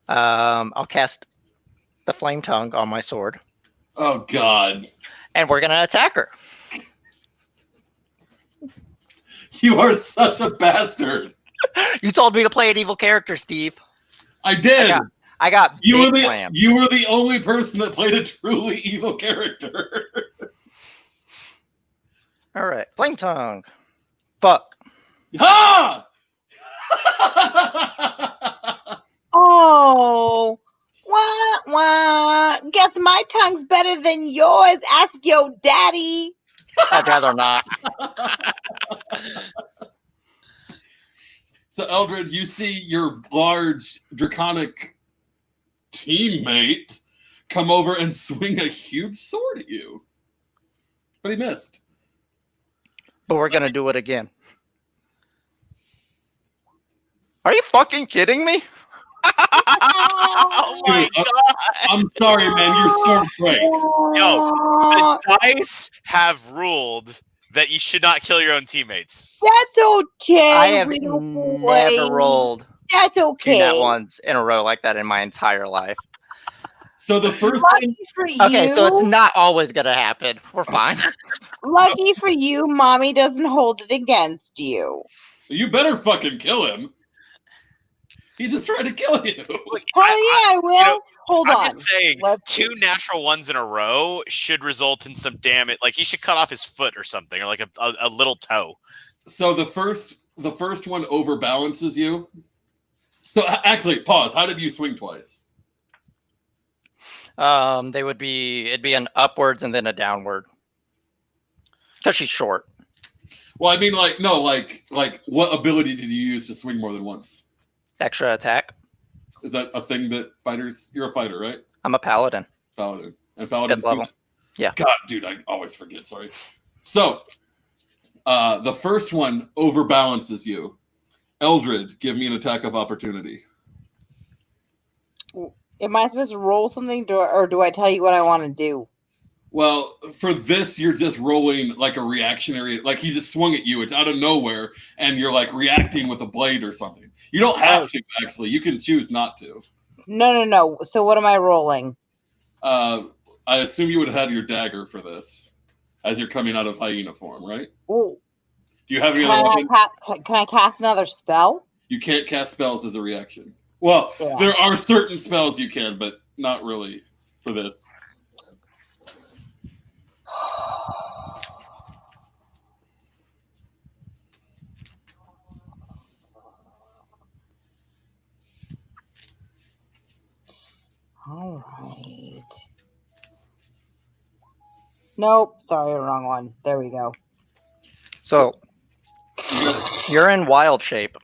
I'll cast the Flame Tongue on my sword. Oh, God. And we're going to attack her. You are such a bastard. You told me to play an evil character, Steve. I did. I got you big were the plans. You were the only person that played a truly evil character. All right, Flame Tongue. Fuck. Ha! Oh, wah. Guess my tongue's better than yours. Ask your daddy. I'd rather not. So, Eldred, you see your large draconic teammate come over and swing a huge sword at you. But he missed. But we're going to do it again. Are you fucking kidding me? Oh my Dude, God. I'm sorry, man. Your sword breaks. Yo, the dice have ruled that you should not kill your own teammates. That's okay. I have little never boy. rolled That's okay. that once in a row like that in my entire life. So the first Lucky thing. for you. Okay, so it's not always going to happen. We're fine. Lucky for you, mommy doesn't hold it against you. You better fucking kill him. He just tried to kill you. Hell yeah, I will. Hold on. I'm just saying, Let's 2 natural ones in a row should result in some damage. Like he should cut off his foot or something, or like a little toe. So the first one overbalances you. So actually, pause. How did you swing twice? It'd be an upwards and then a downward. Because she's short. Well, I mean, like what ability did you use to swing more than once? Extra attack. Is that a thing that fighters? You're a fighter, right? I'm a paladin. And paladin. Fifth level. Yeah. God, dude, I always forget. Sorry. So, The first one overbalances you. Eldred, give me an attack of opportunity. Am I supposed to roll something, or do I tell you what I want to do? Well, for this, you're just rolling like a reactionary, like he just swung at you. It's out of nowhere, and you're like reacting with a blade or something. You don't have to, actually. You can choose not to. No. So what am I rolling? I assume you would have had your dagger for this, as you're coming out of hyena form, right? Ooh. Do you have any other weapons? Can I cast another spell? You can't cast spells as a reaction. Well, Yeah. there are certain spells you can, but not really for this. All right. Nope. Sorry, wrong one. There we go. So you're in wild shape,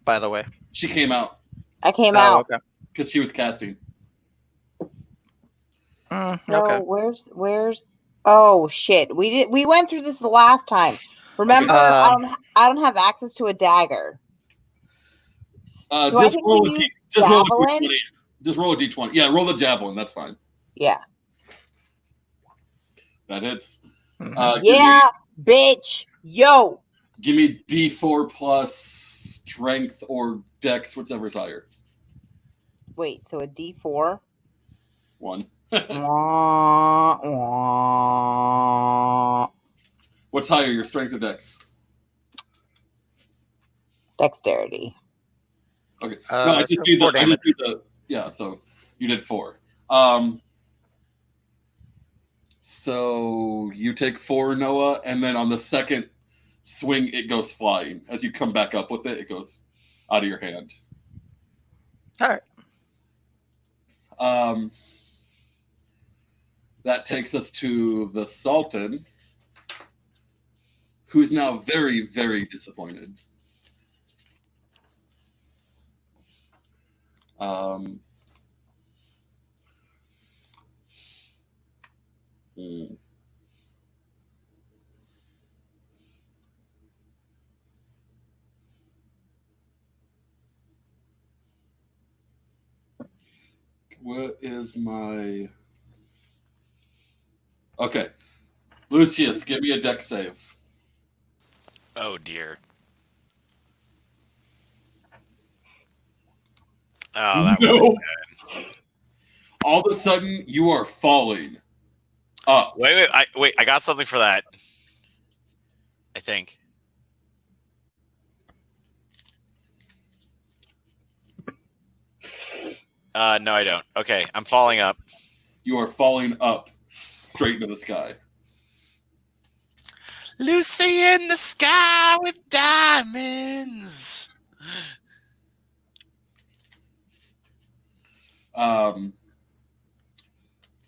by the way. She came out I came out. Okay. because she was casting. So Okay. where's? Oh shit! We went through this the last time. Remember, Okay. I don't have access to a dagger. So I Just think roll we a use just roll a javelin. d20. Just roll a d20. Yeah, roll the javelin. That's fine. Yeah. That hits. Mhm. Yeah, bitch. Yo. Give me d4 plus strength or dex, whichever's higher. Wait. So a D4. 1. Wah, wah. What's higher, your strength or dex? Dexterity. Okay. No, I just do the. Yeah, so you did 4. So you take 4, Noah, and then on the second swing, it goes flying. As you come back up with it, it goes out of your hand. All right. That takes us to the Sultan, who's now very, very disappointed. What is my... Okay. Lucius, give me a dex save. Oh dear. Oh, that No. was good. All of a sudden, you are falling up. Wait. I got something for that. I think. No, I don't. Okay, I'm falling up. You are falling up straight into the sky. Lucy in the sky with diamonds.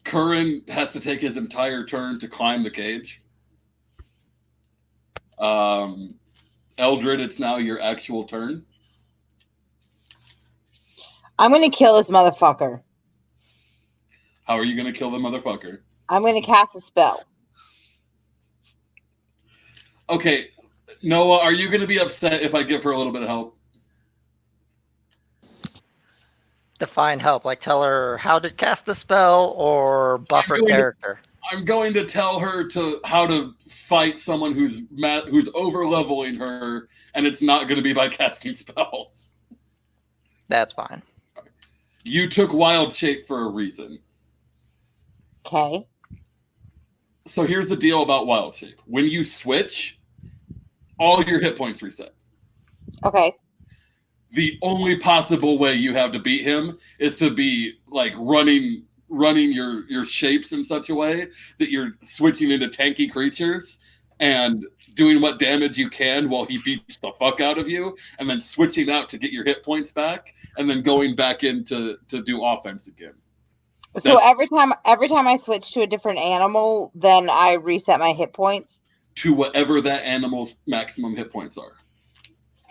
Curran has to take his entire turn to climb the cage. Eldred, it's now your actual turn. I'm gonna kill this motherfucker. How are you going to kill the motherfucker? I'm gonna cast a spell. Okay, Noah, are you going to be upset if I give her a little bit of help? Define help. Like tell her how to cast the spell or buff her character. I'm going to tell her how to fight someone who's over leveling her, and it's not going to be by casting spells. That's fine. You took wild shape for a reason. Okay. So here's the deal about wild shape. When you switch, all your hit points reset. Okay. The only possible way you have to beat him is to be like running your shapes in such a way that you're switching into tanky creatures and doing what damage you can while he beats the fuck out of you, and then switching out to get your hit points back, and then going back in to do offense again. So every time I switch to a different animal, then I reset my hit points to whatever that animal's maximum hit points are.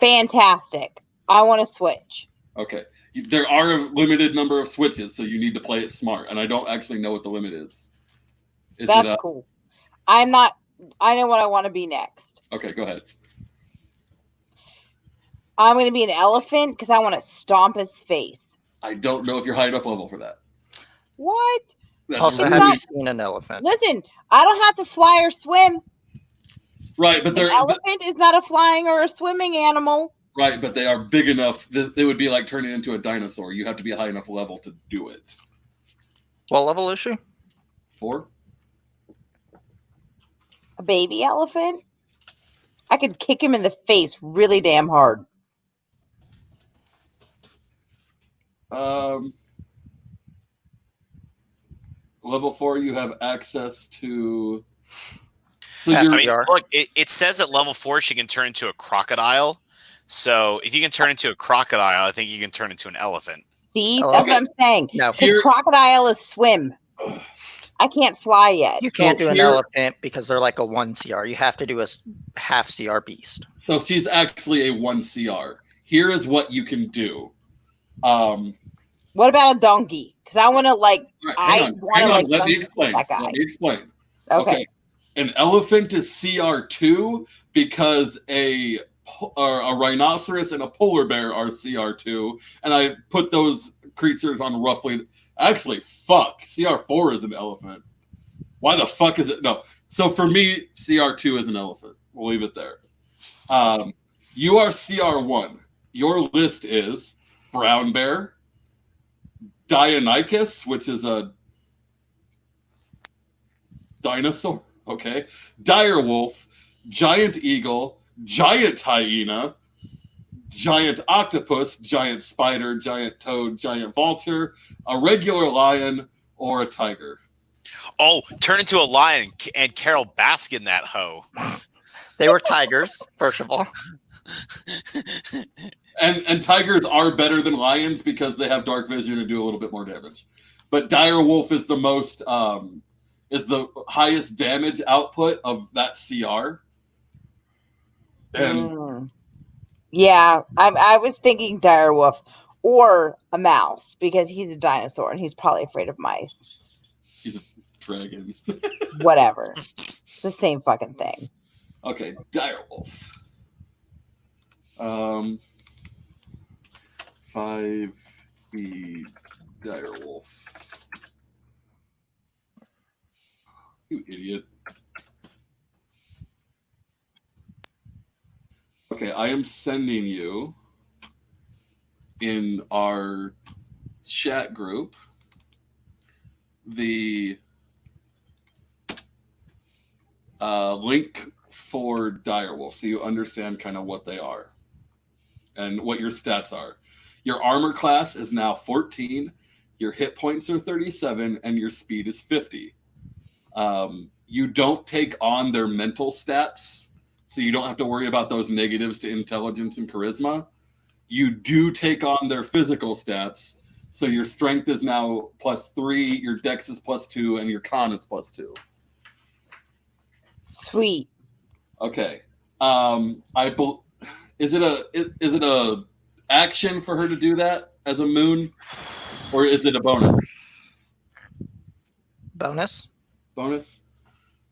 Fantastic. I want to switch. Okay. There are a limited number of switches, so you need to play it smart. And I don't actually know what the limit is. That's cool. I'm not I know what I want to be next. Okay, go ahead. I'm going to be an elephant because I want to stomp his face. I don't know if you're high enough level for that. What? Also, It's have you not- seen an elephant? Listen, I don't have to fly or swim. Right, but An they're elephant is not a flying or a swimming animal. right, but they are big enough that they would be like turning into a dinosaur. You have to be a high enough level to do it. What level is she? 4? A baby elephant? I could kick him in the face really damn hard. Level 4, you have access to. So Yeah, you're, I mean, are. look, it says at level 4 she can turn into a crocodile. So if you can turn into a crocodile, I think you can turn into an elephant. See, Hello? that's what I'm saying. No. Because Here- crocodile is swim. I can't fly yet. You can't do an here- elephant because they're like a 1 CR. You have to do a half CR beast. So she's actually a 1 CR. Here is what you can do. What about a donkey? Because I want to Right, I hang on, want to let me donkey explain. that guy. Let me explain. Okay. An elephant is CR2 because a rhinoceros and a polar bear are CR2, and I put those creatures on roughly. Actually, fuck, CR4 is an elephant. Why the fuck is it? No. So for me, CR2 is an elephant. We'll leave it there. You are CR1. Your list is brown bear, Deinonychus, which is a dinosaur. Okay. Dire wolf, giant eagle, giant hyena, giant octopus, giant spider, giant toad, giant vulture, a regular lion, or a tiger. Oh, turn into a lion and Carol bask in that hoe. They were tigers, first of all. And tigers are better than lions because they have dark vision and do a little bit more damage. But dire wolf is the most is the highest damage output of that CR. And Yeah, I was thinking dire wolf or a mouse because he's a dinosaur and he's probably afraid of mice. he's a dragon. Whatever. It's the same fucking thing. Okay, dire wolf. 5B dire wolf. You idiot. Okay, I am sending you in our chat group the link for direwolf so you understand kind of what they are and what your stats are. Your armor class is now 14, your hit points are 37, and your speed is 50. You don't take on their mental stats, so you don't have to worry about those negatives to intelligence and charisma. You do take on their physical stats, so your strength is now +3, your dex is +2, and your con is +2. Sweet. Okay. Is it a action for her to do that as a moon, or is it a bonus? Bonus? Bonus.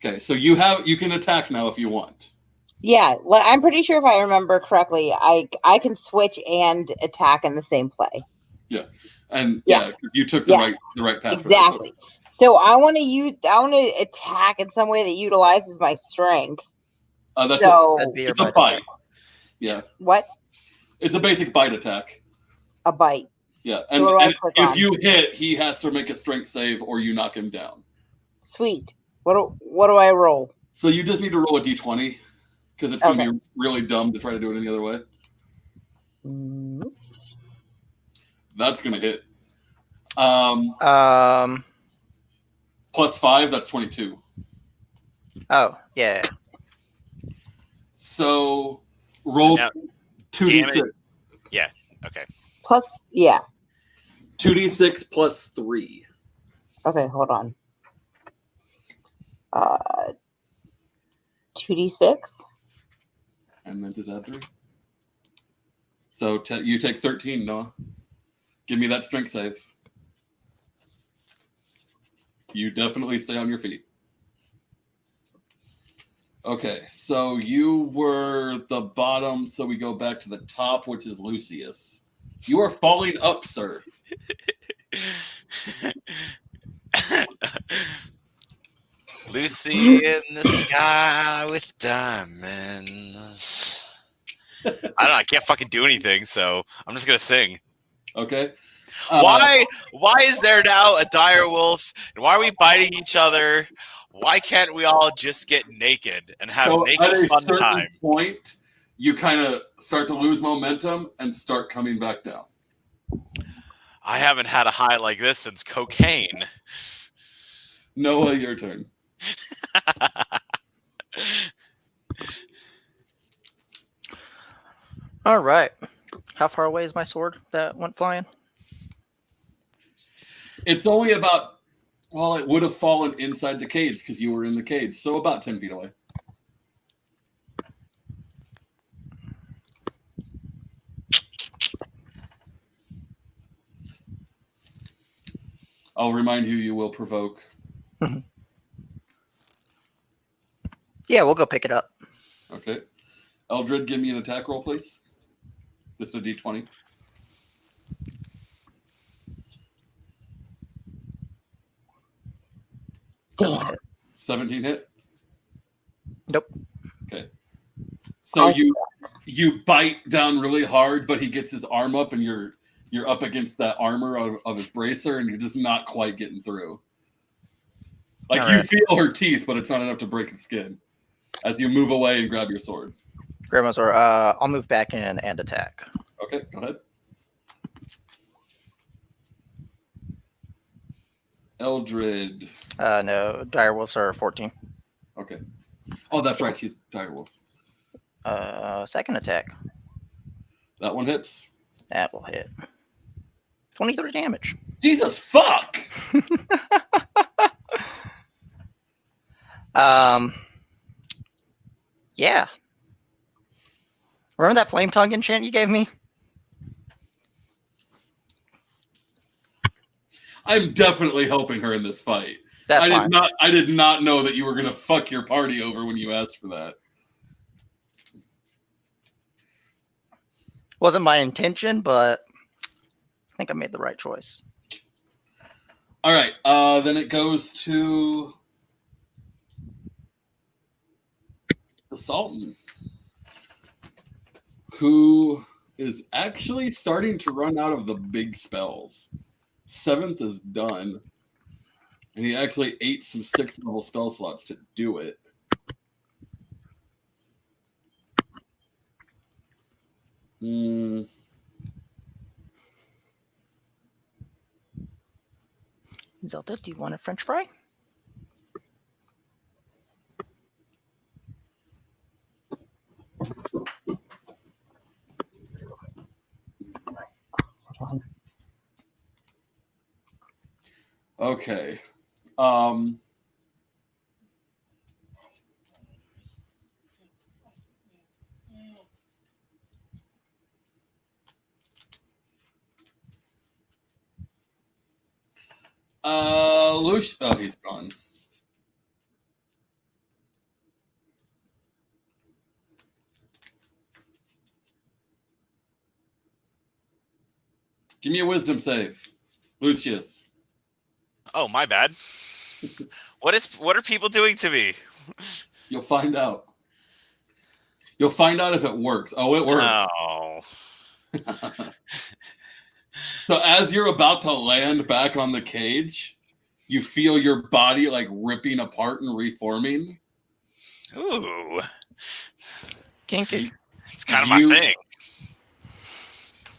Okay, so you can attack now if you want. Yeah, I'm pretty sure if I remember correctly, I can switch and attack in the same play. Yeah, and Yeah. you took the Yes. right path. Exactly. So I want to attack in some way that utilizes my strength. That's So That'd be your it's a bite bite. attack. Yeah, what? it's a basic bite attack. A bite. Yeah, So what do I and click if on? you hit, he has to make a strength save, or you knock him down. Sweet. What do I roll? So you just need to roll a d20 because it's going to be really dumb to try to do it any other way. That's going to hit. +5, that's 22. Oh, yeah. So roll now, 2d6. Yeah. Okay. Plus, yeah. 2d6 +3. Okay, hold on. 2d6. And then just add 3. So you take 13, Noah. Give me that strength save. You definitely stay on your feet. Okay, so you were the bottom, so we go back to the top, which is Lucius. You are falling up, sir. Lucy in the sky with diamonds. I don't know. I can't fucking do anything, so I'm just gonna sing. Okay. Why is there now a dire wolf? And why are we biting each other? Why can't we all just get naked and have So naked at a fun certain time? point, you kind of start to lose momentum and start coming back down. I haven't had a high like this since cocaine. Noah, your turn. All right. How far away is my sword that went flying? It's only about, well, it would have fallen inside the cage because you were in the cage, so about 10 feet away. I'll remind you, you will provoke. Yeah, we'll go pick it up. Okay. Eldred, give me an attack roll, please. It's a d20. Doesn't hit. 17 hit? Nope. Okay. So you bite down really hard, but he gets his arm up and you're up against that armor of his bracer and you're just not quite getting through. Like All you right. feel her teeth, but it's not enough to break his skin. As you move away and grab your sword. Grab my sword. I'll move back in and attack. Okay, go ahead. Eldred. No, dire wolves are 14. Okay. Oh, that's right. She's direwolf. Second attack. That one hits. That will hit. 23 damage. Jesus fuck! Yeah. Remember that flame tongue enchant you gave me? I'm definitely helping her in this fight. That's fine. I did not know that you were gonna fuck your party over when you asked for that. Wasn't my intention, but I think I made the right choice. All right, then it goes to the Sultan, who is actually starting to run out of the big spells. 7th is done, and he actually ate some 6th level spell slots to do it. Zelda, do you want a French fry? Okay. Lucius. Oh, he's gone. Give me a wisdom save, Lucius. Oh, my bad. What are people doing to me? You'll find out. You'll find out if it works. Oh, it works. Oh. So as you're about to land back on the cage, you feel your body like ripping apart and reforming. Ooh. Kinky. It's kind of my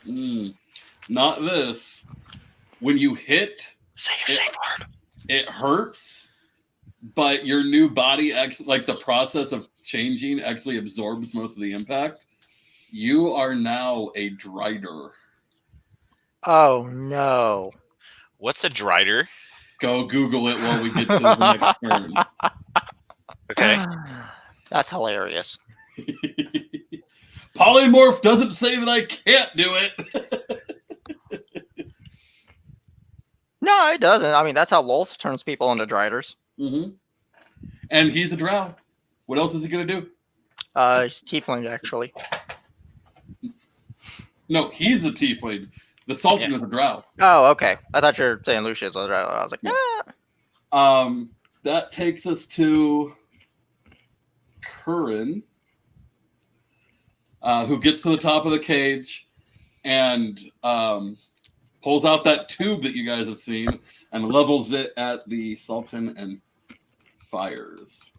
thing. Not this. When you hit, Say your safe word. it hurts, but your new body, actually, like the process of changing, actually absorbs most of the impact. You are now a drider. Oh no. What's a drider? Go Google it while we get to the next turn. Okay. That's hilarious. Polymorph doesn't say that I can't do it. No, it doesn't. I mean, that's how Lolth turns people into driders. Mm-hmm. And he's a drow. What else is he gonna do? He's tiefling actually. No, he's a tiefling. The Sultan is a drow. Oh, okay. I thought you were saying Lucius was right. I was like, Yeah. That takes us to Curran, who gets to the top of the cage and pulls out that tube that you guys have seen and levels it at the Sultan and fires.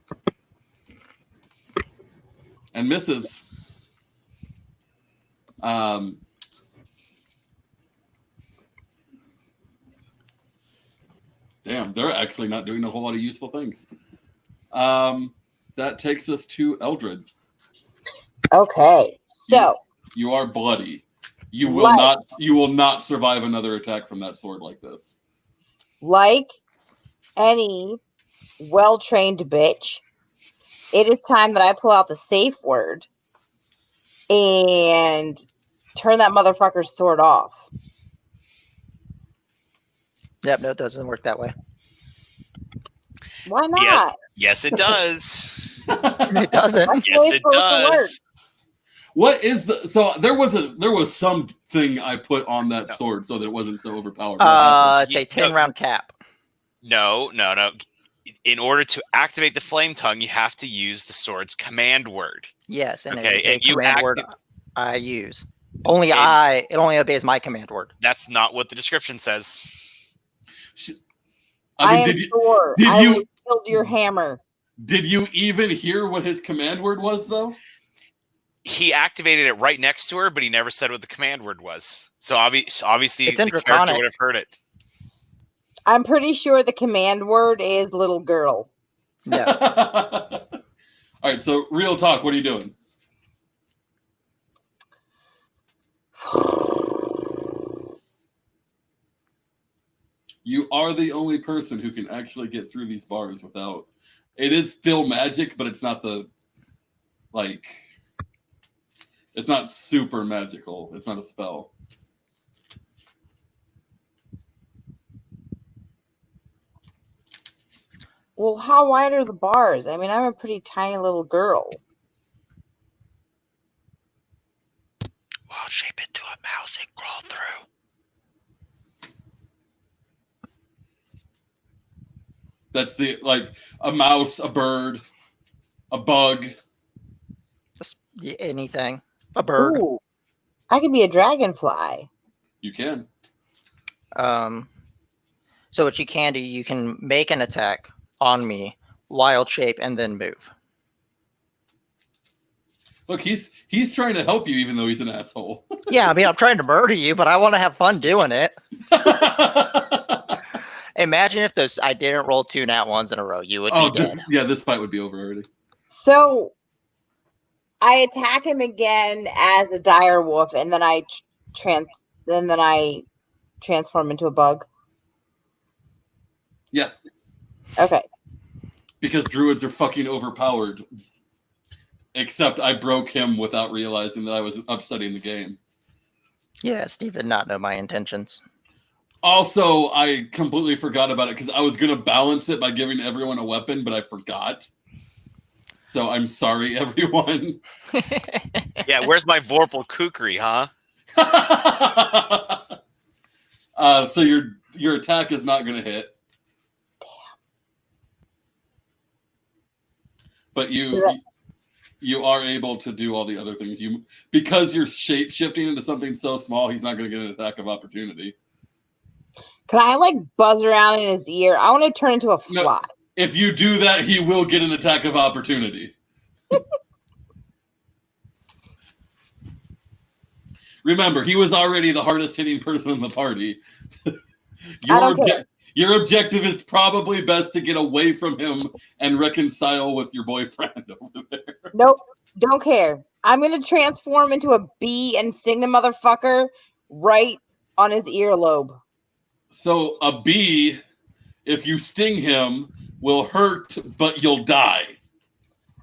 And misses. Damn, they're actually not doing a whole lot of useful things. That takes us to Eldred. Okay, so you are bloody. You will not. You will not survive another attack from that sword like this. Like any well-trained bitch, it is time that I pull out the safe word and turn that motherfucker's sword off. Yep, no, it doesn't work that way. Why not? Yes, it does. It doesn't. Yes, it does. What is the? So there was something I put on that sword so that it wasn't so overpowered. It's a 10-round cap. No. In order to activate the flame tongue, you have to use the sword's command word. Yes, and okay, it's a command word I use. It only obeys my command word. That's not what the description says. I am sure. I will build your hammer. Did you even hear what his command word was, though? He activated it right next to her, but he never said what the command word was. So obviously, the Draconic. character would have heard it. I'm pretty sure the command word is little girl. No. All right, so real talk. What are you doing? You are the only person who can actually get through these bars without. It is still magic, but it's not it's not super magical. It's not a spell. Well, how wide are the bars? I mean, I'm a pretty tiny little girl. Well, shape into a mouse and crawl through. That's a mouse, a bird, a bug. Just anything. A bird. Ooh, I could be a dragonfly. You can. So what you can do, you can make an attack on me, wild shape, and then move. Look, he's trying to help you, even though he's an asshole. Yeah, I mean, I'm trying to murder you, but I want to have fun doing it. Imagine if I didn't roll 2 nat ones in a row. You would be dead. This fight would be over already. So I attack him again as a dire wolf, and then I transform into a bug. Yeah. Okay. Because druids are fucking overpowered. Except I broke him without realizing that I was upsetting the game. Yeah, Steve did not know my intentions. Also, I completely forgot about it because I was going to balance it by giving everyone a weapon, but I forgot. So I'm sorry, everyone. Yeah, where's my Vorpal kukri, huh? So your attack is not going to hit. Damn. But you are able to do all the other things. Because you're shape shifting into something so small, he's not going to get an attack of opportunity. Can I buzz around in his ear? I want to turn into a fly. No, if you do that, he will get an attack of opportunity. Remember, he was already the hardest hitting person in the party. Your objective is probably best to get away from him and reconcile with your boyfriend over there. Nope, don't care. I'm going to transform into a bee and sting the motherfucker right on his earlobe. So a bee, if you sting him, will hurt, but you'll die.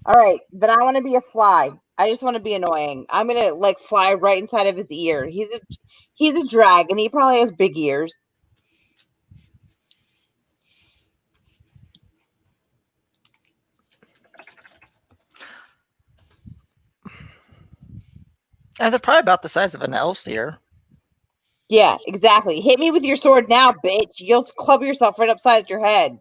All right, then I want to be a fly. I just want to be annoying. I'm going to fly right inside of his ear. He's a dragon. He probably has big ears. And they're probably about the size of an Elfseer. Yeah, exactly. Hit me with your sword now, bitch. You'll club yourself right upside your head.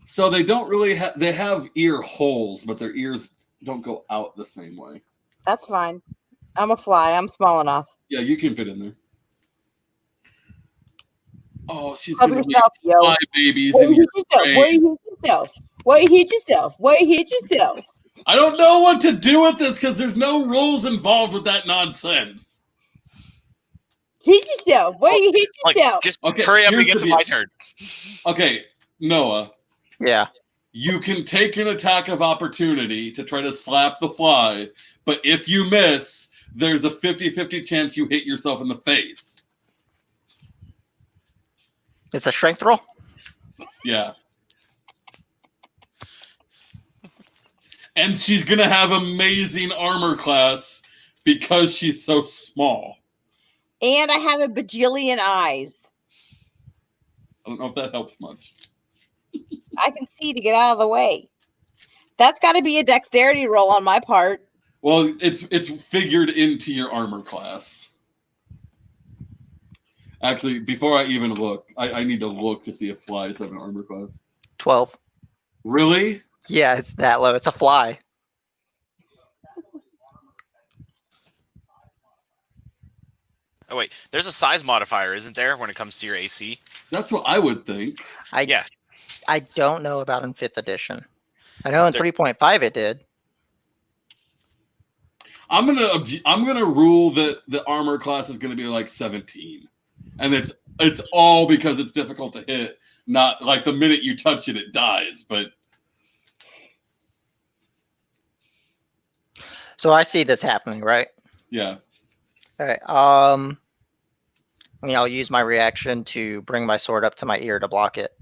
So they don't really have. They have ear holes, but their ears don't go out the same way. That's fine. I'm a fly. I'm small enough. Yeah, you can fit in there. Oh, she's Club gonna make yourself, yo. fly babies Where in you your hit yourself? brain. Where you hit yourself? Where you hit yourself? Where you hit yourself? I don't know what to do with this because there's no rules involved with that nonsense. Hit yourself. Where you hit Like, yourself? just Okay, hurry up and here's get the to deal. my turn. Okay, Noah, Yeah. you can take an attack of opportunity to try to slap the fly, but if you miss, there's a 50-50 chance you hit yourself in the face. It's a strength roll. Yeah. And she's going to have amazing armor class because she's so small. And I have a bajillion eyes. I don't know if that helps much. I can see to get out of the way. That's got to be a dexterity roll on my part. Well, it's figured into your armor class. Actually, before I even look, I need to look to see if flies have an armor class. 12. Really? Yeah, it's that low. It's a fly. Oh wait, there's a size modifier, isn't there, when it comes to your AC? That's what I would think. Yeah. I don't know about in 5th edition. I know in There- 3.5 it did. I'm gonna rule that the armor class is gonna be like 17, and it's all because it's difficult to hit. Not like the minute you touch it, it dies. But So I see this happening, right? yeah, All right. I mean, I'll use my reaction to bring my sword up to my ear to block it.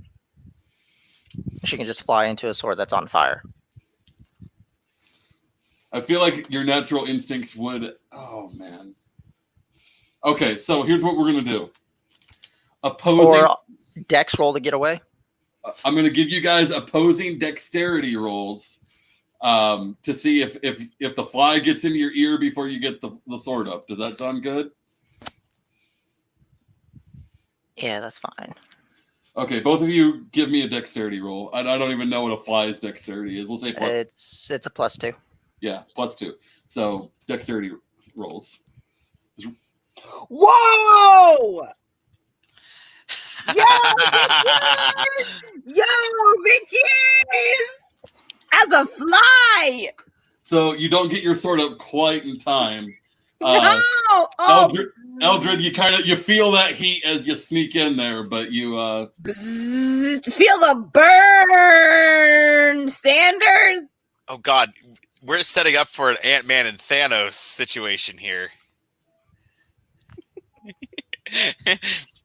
She can just fly into a sword that's on fire. I feel like your natural instincts would. Oh man. Okay, so here's what we're gonna do. Opposing. Or dex roll to get away. I'm gonna give you guys opposing dexterity rolls to see if the fly gets into your ear before you get the sword up. Does that sound good? Yeah, that's fine. Okay, both of you give me a dexterity roll. I don't even know what a fly's dexterity is. We'll say plus. It's a +2. Yeah, +2. So dexterity rolls. Whoa! Yo, bitches! Yo, bitches! As a fly! So you don't get your sword up quite in time. No! Oh, Eldred, you feel that heat as you sneak in there, but you feel the burn, Sanders. Oh God, we're setting up for an Ant-Man and Thanos situation here.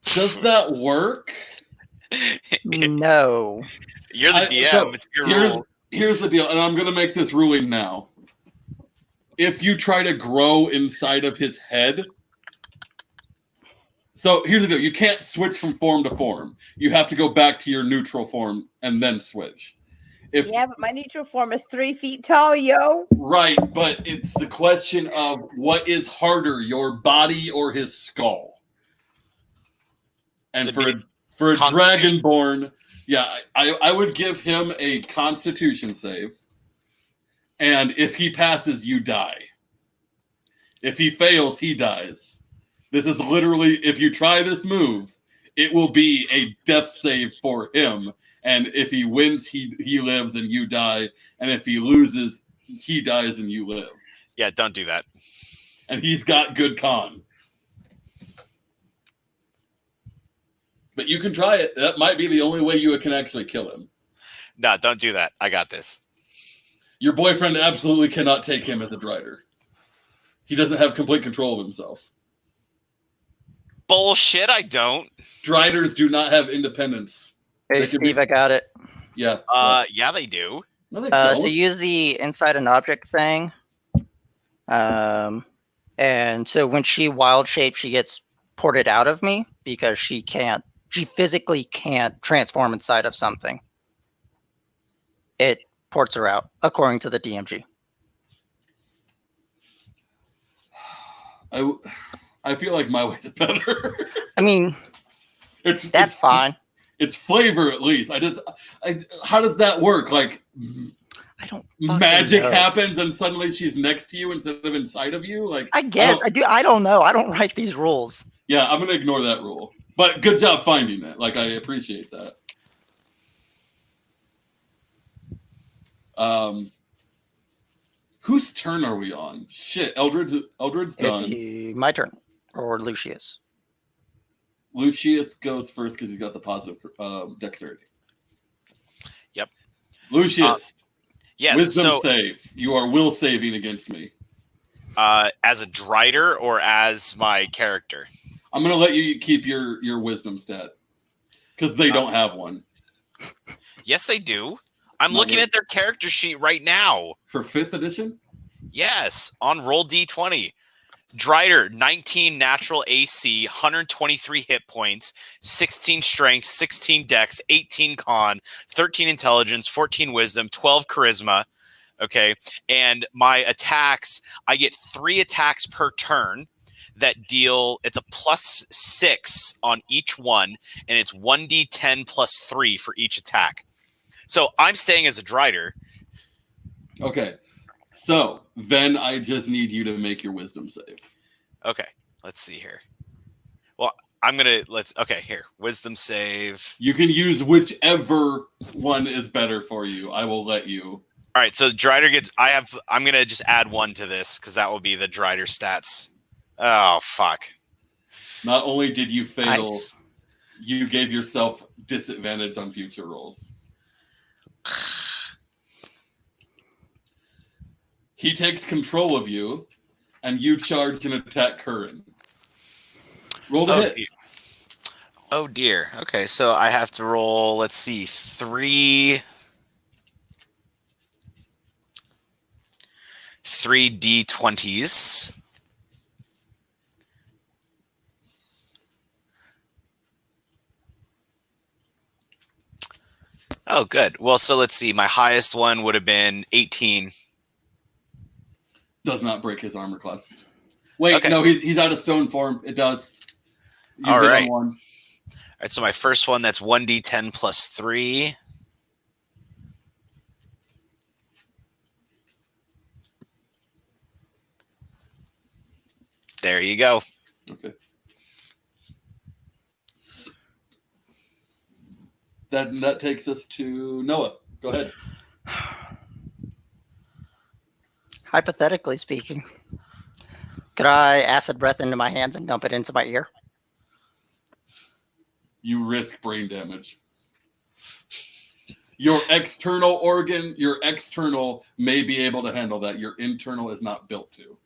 does that work? No. You're the DM. It's your rule. Here's the deal, and I'm going to make this ruling now. If you try to grow inside of his head, so here's the deal: you can't switch from form to form. You have to go back to your neutral form and then switch. Yeah, but my neutral form is 3 feet tall, yo. Right, but it's the question of what is harder, your body or his skull. And So for a Constitution? Dragonborn, yeah, I would give him a Constitution save. And if he passes, you die. If he fails, he dies. This is literally, if you try this move, it will be a death save for him. And if he wins, he lives and you die. And if he loses, he dies and you live. Yeah, don't do that. And he's got good con. But you can try it. That might be the only way you can actually kill him. No, don't do that. I got this. Your boyfriend absolutely cannot take him as a Drider. He doesn't have complete control of himself. Bullshit, I don't. Driders do not have independence. Hey, They could Steve, be- I got it. Yeah. Yeah, they do. No, they don't. So use the inside an object thing. And so when she wild shapes, she gets ported out of me because she physically can't transform inside of something. It ports her out, according to the DMG. I feel like my way's better. I mean, that's fine. It's flavor at least. How does that work? Like, I don't. Magic know. happens and suddenly she's next to you instead of inside of you. Like, I guess I do. I don't know. I don't write these rules. Yeah, I'm gonna ignore that rule. But good job finding it. Like, I appreciate that. Whose turn are we on? Shit, Eldred's done. My turn, or Lucius. Lucius goes first because he's got the positive dexterity. Yep. Lucius. Yes. Wisdom save. You are will saving against me. As a Drider or as my character? I'm gonna let you keep your wisdom stat because they don't have one. Yes, they do. I'm looking at their character sheet right now. For 5th edition? Yes, on roll D20. Drider, 19 natural AC, 123 hit points, 16 strength, 16 dex, 18 con, 13 intelligence, 14 wisdom, 12 charisma. Okay. And my attacks, I get 3 attacks per turn that deal, it's a +6 on each one, and it's 1d10 +3 for each attack. So I'm staying as a Drider. Okay. So then I just need you to make your wisdom save. Okay. Let's see here. Well, I'm going to, okay, here. Wisdom save. You can use whichever one is better for you. I will let you. All right. So Drider gets, I'm going to just add 1 to this because that will be the Drider stats. Oh, fuck. Not only did you fail, Nice. you gave yourself disadvantage on future rolls. He takes control of you, and you charge and attack Curran. Roll the hit. Dear. Oh, dear. Okay, so I have to roll, let's see, 3 D20s. Oh, good. Well, so let's see. My highest one would have been 18. Does not break his armor class. Wait, Okay. no, he's out of stone form. It does. You All hit right. on 1. All right, so my first one, that's 1d10 +3. There you go. Okay. That takes us to Noah. Go ahead. Hypothetically speaking, could I acid breath into my hands and dump it into my ear? You risk brain damage. Your external may be able to handle that. Your internal is not built to.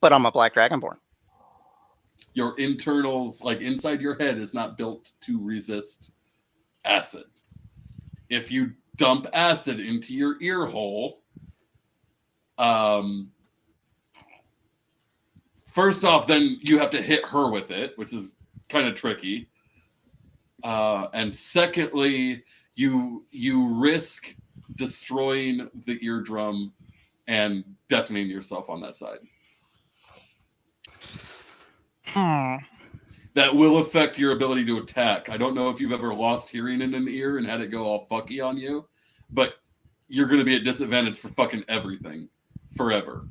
But I'm a Black Dragonborn. Your internals, like inside your head, is not built to resist acid. If you dump acid into your ear hole, first off, then you have to hit her with it, which is kind of tricky. And secondly, you risk destroying the eardrum and deafening yourself on that side. That will affect your ability to attack. I don't know if you've ever lost hearing in an ear and had it go all fucky on you, but you're going to be at disadvantage for fucking everything forever.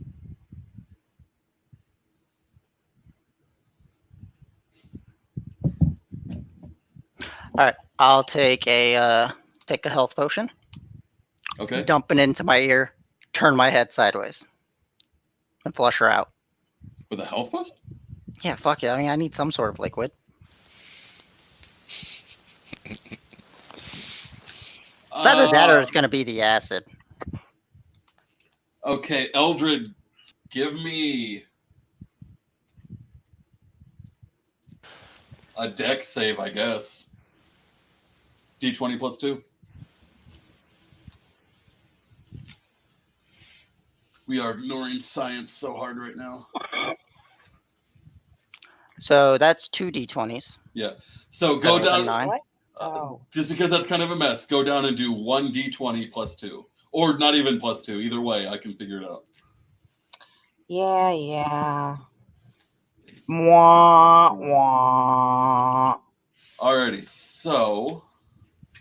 All right, I'll take a health potion. Okay. Dump it into my ear, turn my head sideways, and flush her out. With a health potion? Yeah, fuck yeah. I mean, I need some sort of liquid. Either that or it's going to be the acid. Okay, Eldred, give me a dex save, I guess. D20 +2. We are ignoring science so hard right now. So that's 2 d20s. Yeah. So go Better than down. 9. What? Oh. Just because that's kind of a mess, go down and do 1d20 +2. Or not even +2. Either way, I can figure it out. Yeah. Wah, wah. Alrighty, so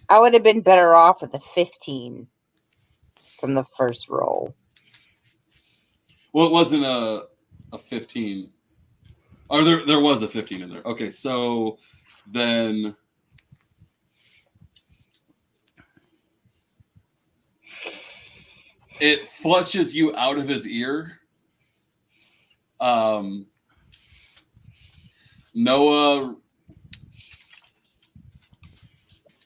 I would have been better off with a 15 from the first roll. well, it wasn't a 15. Or there was a 15 in there. Okay, so then it flushes you out of his ear. Noah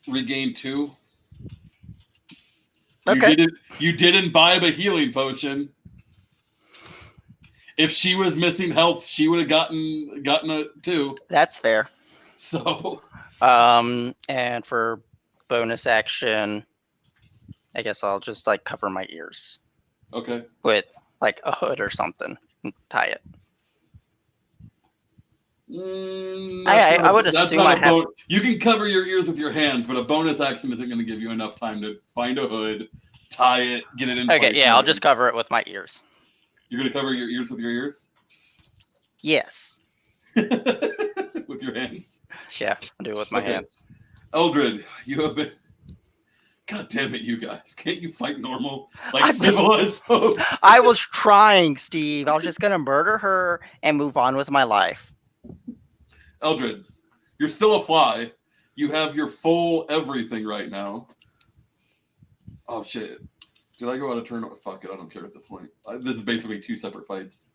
regained 2. Okay. You did imbibe a healing potion. If she was missing health, she would have gotten it too. That's fair. So And for bonus action, I guess I'll just like cover my ears okay. with like a hood or something and tie it. I would assume I have. You can cover your ears with your hands, but a bonus action isn't going to give you enough time to find a hood, tie it, get it in place. Okay, yeah, I'll just cover it with my ears. You're going to cover your ears with your ears? Yes. With your hands? Yeah, I'll do it with my hands. Eldred, you have been... God damn it, you guys. Can't you fight normal? Like civilized folks? I was trying, Steve. I was just going to murder her and move on with my life. Eldred, you're still a fly. You have your full everything right now. Oh, shit. Did I go out of turn? Fuck it, I don't care at this point. This is basically 2 separate fights.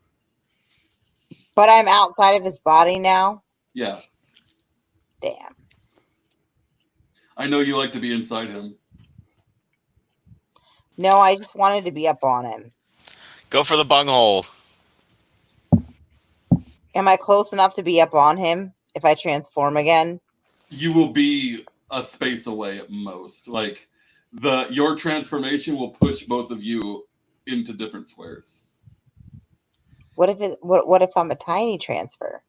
But I'm outside of his body now? Yeah. Damn. I know you like to be inside him. No, I just wanted to be up on him. Go for the bunghole. Am I close enough to be up on him if I transform again? You will be a space away at most. Like, your transformation will push both of you into different squares. What if I'm a tiny transfer?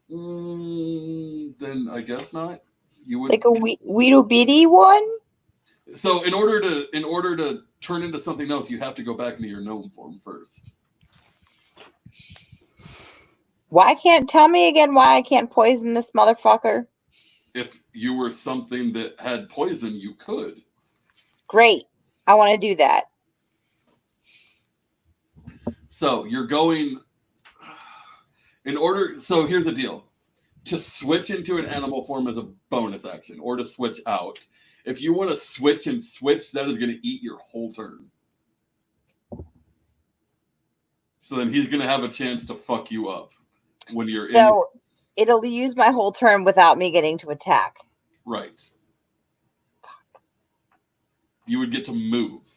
Then I guess not. You would like a weedle bitty one. So in order to turn into something else, you have to go back into your gnome form first. Tell me again why I can't poison this motherfucker? If you were something that had poison, you could. Great. I want to do that. So you're going so here's the deal. To switch into an animal form is a bonus action, or to switch out. If you want to switch, that is going to eat your whole turn. So then he's going to have a chance to fuck you up when you're So it'll use my whole turn without me getting to attack. Right. You would get to move.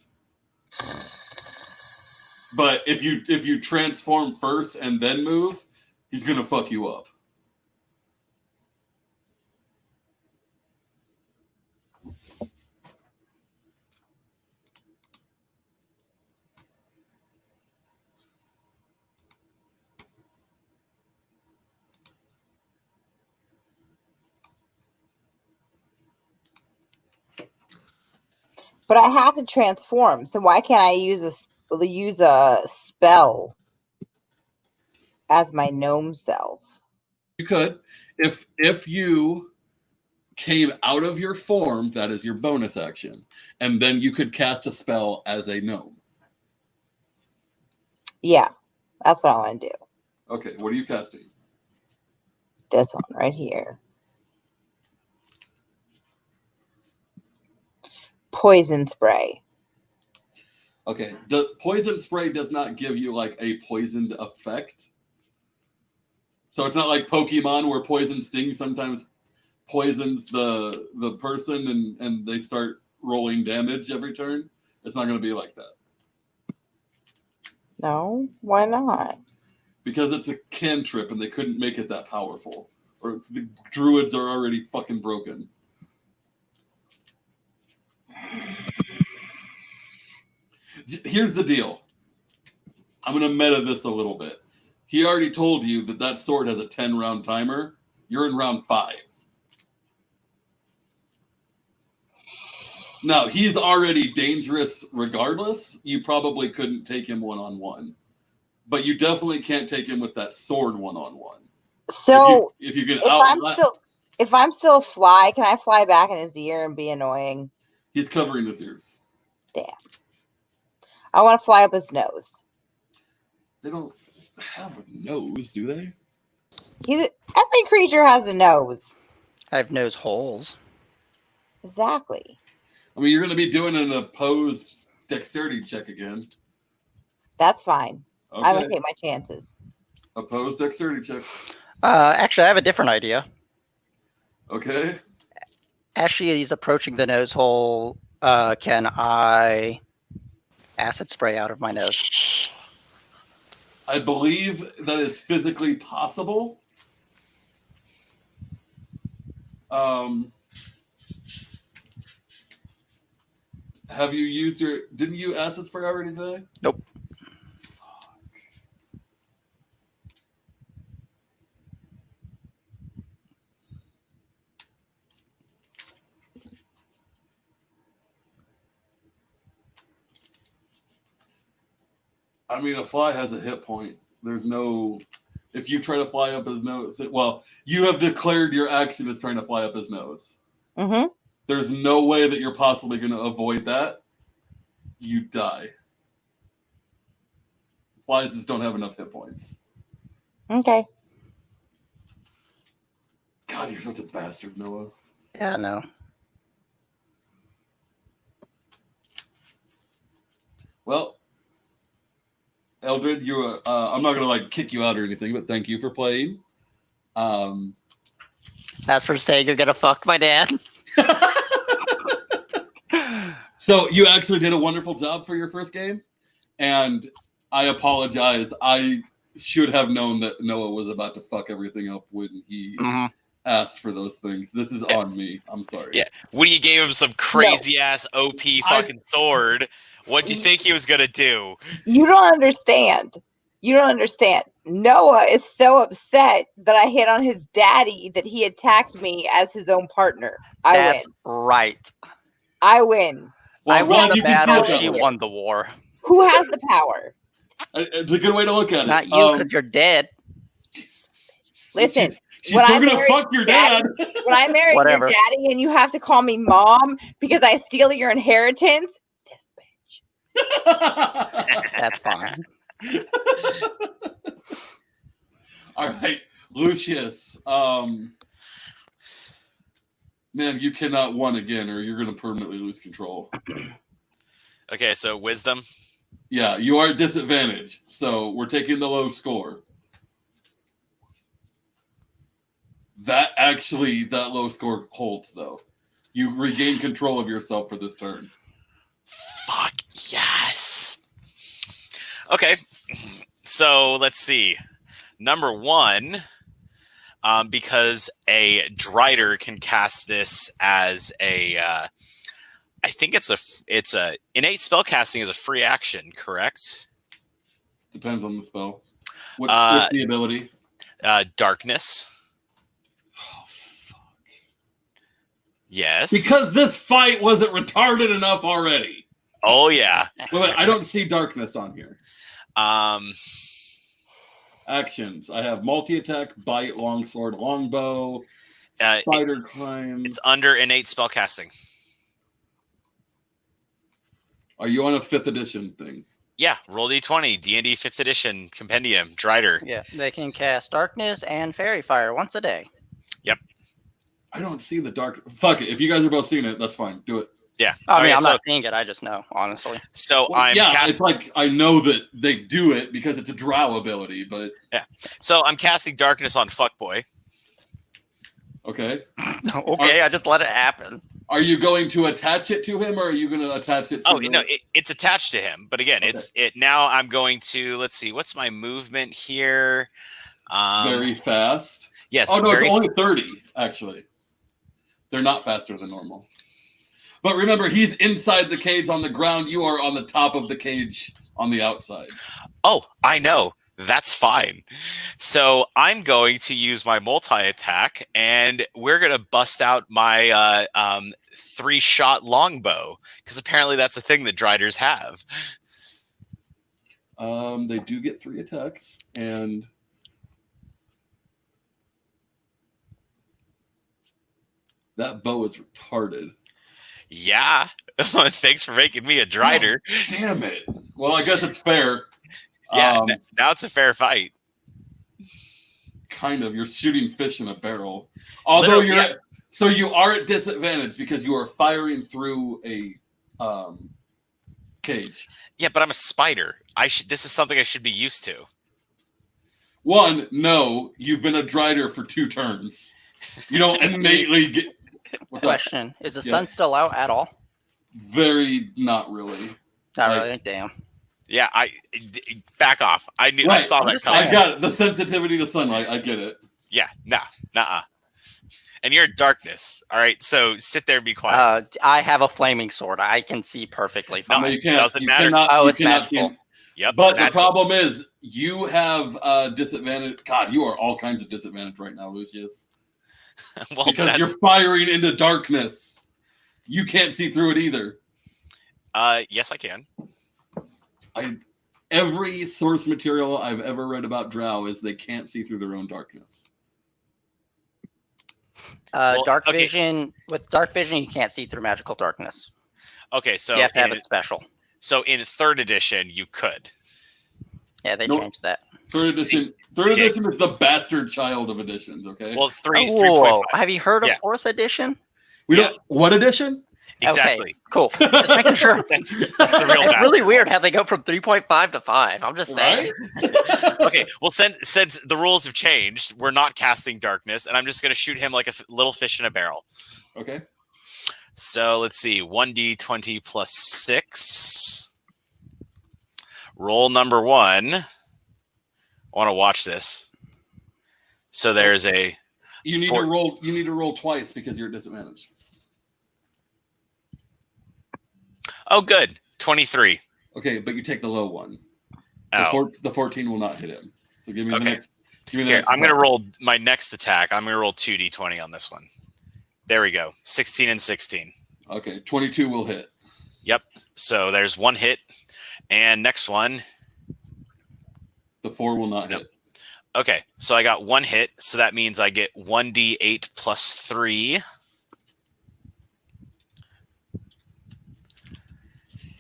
But if you transform first and then move, he's going to fuck you up. But I have to transform, so why can't I use a spell as my gnome self? You could. If you came out of your form, that is your bonus action. And then you could cast a spell as a gnome. Yeah, that's what I want to do. Okay, what are you casting? This one right here. Poison spray. Okay, the poison spray does not give you like a poisoned effect. So it's not like Pokemon where poison sting sometimes poisons the person and they start rolling damage every turn. It's not going to be like that. No, why not? Because it's a cantrip and they couldn't make it that powerful. Or the druids are already fucking broken. Here's the deal. I'm going to meta this a little bit. He already told you that sword has a 10-round timer. You're in round 5. Now, he's already dangerous regardless. You probably couldn't take him one-on-one. but you definitely can't take him with that sword one-on-one. So if you can if I'm still a fly, can I fly back in his ear and be annoying? He's covering his ears. Damn. I want to fly up his nose. They don't have a nose, do they? Every creature has a nose. I have nose holes. Exactly. I mean, you're going to be doing an opposed dexterity check again. That's fine. Okay. I'm going to take my chances. Opposed dexterity checks. Actually, I have a different idea. Okay. As she is approaching the nose hole, can I acid spray out of my nose? I believe that is physically possible. Have you used didn't you acid spray already today? Nope. Fuck. I mean, a fly has a hit point. There's no... If you try to fly up his nose... Well, you have declared your action as trying to fly up his nose. Mm-hmm. There's no way that you're possibly going to avoid that. You die. Flies just don't have enough hit points. Okay. God, you're such a bastard, Noah. Yeah, no. Well, Eldred, I'm not gonna kick you out or anything, but thank you for playing. That's for saying you're gonna fuck my dad. So you actually did a wonderful job for your first game, and I apologize. I should have known that Noah was about to fuck everything up when he asked for those things. This is on me. I'm sorry. Yeah, when you gave him some crazy ass OP fucking sword, what do you think he was gonna do? You don't understand. You don't understand. Noah is so upset that I hit on his daddy that he attacked me as his own partner. That's right. I win. Well, I won the battle. She won the war. Who has the power? It's a good way to look at it. Not you, because you're dead. Listen, she's still gonna fuck your dad. When I marry your daddy and you have to call me mom because I steal your inheritance, this bitch. That's fine. All right, Lucius. Man, you cannot win again, or you're going to permanently lose control. Okay, so wisdom. Yeah, you are at disadvantage, so we're taking the low score. That low score holds, though. You regain control of yourself for this turn. Fuck yes. Okay, so let's see. Number one, because a Drider can cast this as a, I think it's a innate spellcasting is a free action, correct? Depends on the spell. What's the ability? Darkness. Oh, fuck. Yes. Because this fight wasn't retarded enough already. Oh yeah. Wait, I don't see darkness on here. Actions. I have multi-attack, bite, longsword, longbow, spider climb. It's under innate spellcasting. Are you on a 5th edition thing? Yeah, roll d20, D&D 5th edition compendium, Drider. Yeah, they can cast darkness and fairy fire once a day. Yep. I don't see the dark. Fuck it. If you guys are both seeing it, that's fine. Do it. Yeah. I mean, I'm not seeing it. I just know, honestly. So it's like I know that they do it because it's a drow ability, but yeah. So I'm casting darkness on Fuckboy. Okay. Okay, I just let it happen. Are you going to attach it to him, or are you going to attach it? No, it's attached to him. But again, okay. Now I'm going to let's see. What's my movement here? Very fast. Yes. Oh no, it's only 30 actually. They're not faster than normal. But remember, he's inside the cage on the ground. You are on the top of the cage on the outside. Oh, I know. That's fine. So I'm going to use my multi-attack, and we're going to bust out my 3-shot longbow, because apparently that's a thing that Driders have. They do get 3 attacks, and that bow is retarded. Yeah. Thanks for making me a drider. Oh, damn it. Well, I guess it's fair. Yeah, now it's a fair fight. Kind of. You're shooting fish in a barrel. Although so you are at disadvantage because you are firing through a cage. Yeah, but I'm a spider. This is something I should be used to. 1, no, you've been a drider for 2 turns. You don't innately get. Question: is the sun still out at all? Very, not really. Not really. Damn. Yeah, back off. I saw that coming. I got it. The sensitivity to sunlight. I get it. Yeah, nah. And you're in darkness. All right, so sit there and be quiet. I have a flaming sword. I can see perfectly fine. No, you can't. Doesn't matter. It's magical. Yep. But the problem is, you have disadvantage. God, you are all kinds of disadvantage right now, Lucius. Well, because you're firing into darkness. You can't see through it either. Yes, I can. Every source material I've ever read about drow is they can't see through their own darkness. Dark vision. With dark vision, you can't see through magical darkness. Okay, so you have to have it special. So in 3rd edition, you could. Yeah, they changed that. 3rd edition. 3rd edition is the bastard child of editions. Okay. Well, 3.5. Have you heard of 4th edition? We don't. What edition? Exactly. Okay, cool. Just making sure. That's the real. It's really weird how they go from 3.5 to 5. I'm just saying. Right? Okay. Well, since the rules have changed, we're not casting darkness, and I'm just going to shoot him like a little fish in a barrel. Okay. So let's see. 1d20 plus 6. Roll number 1. I want to watch this. So there's a. You need to roll. You need to roll twice because you're at disadvantage. Oh, good. 23. Okay, but you take the low one. Oh. The 14 will not hit him. So give me the next. Here, I'm going to roll my next attack. I'm going to roll 2d20 on this one. There we go. 16 and 16. Okay, 22 will hit. Yep. So there's 1 hit. And next one. The 4 will not hit. Okay, so I got 1 hit. So that means I get 1d8 plus 3.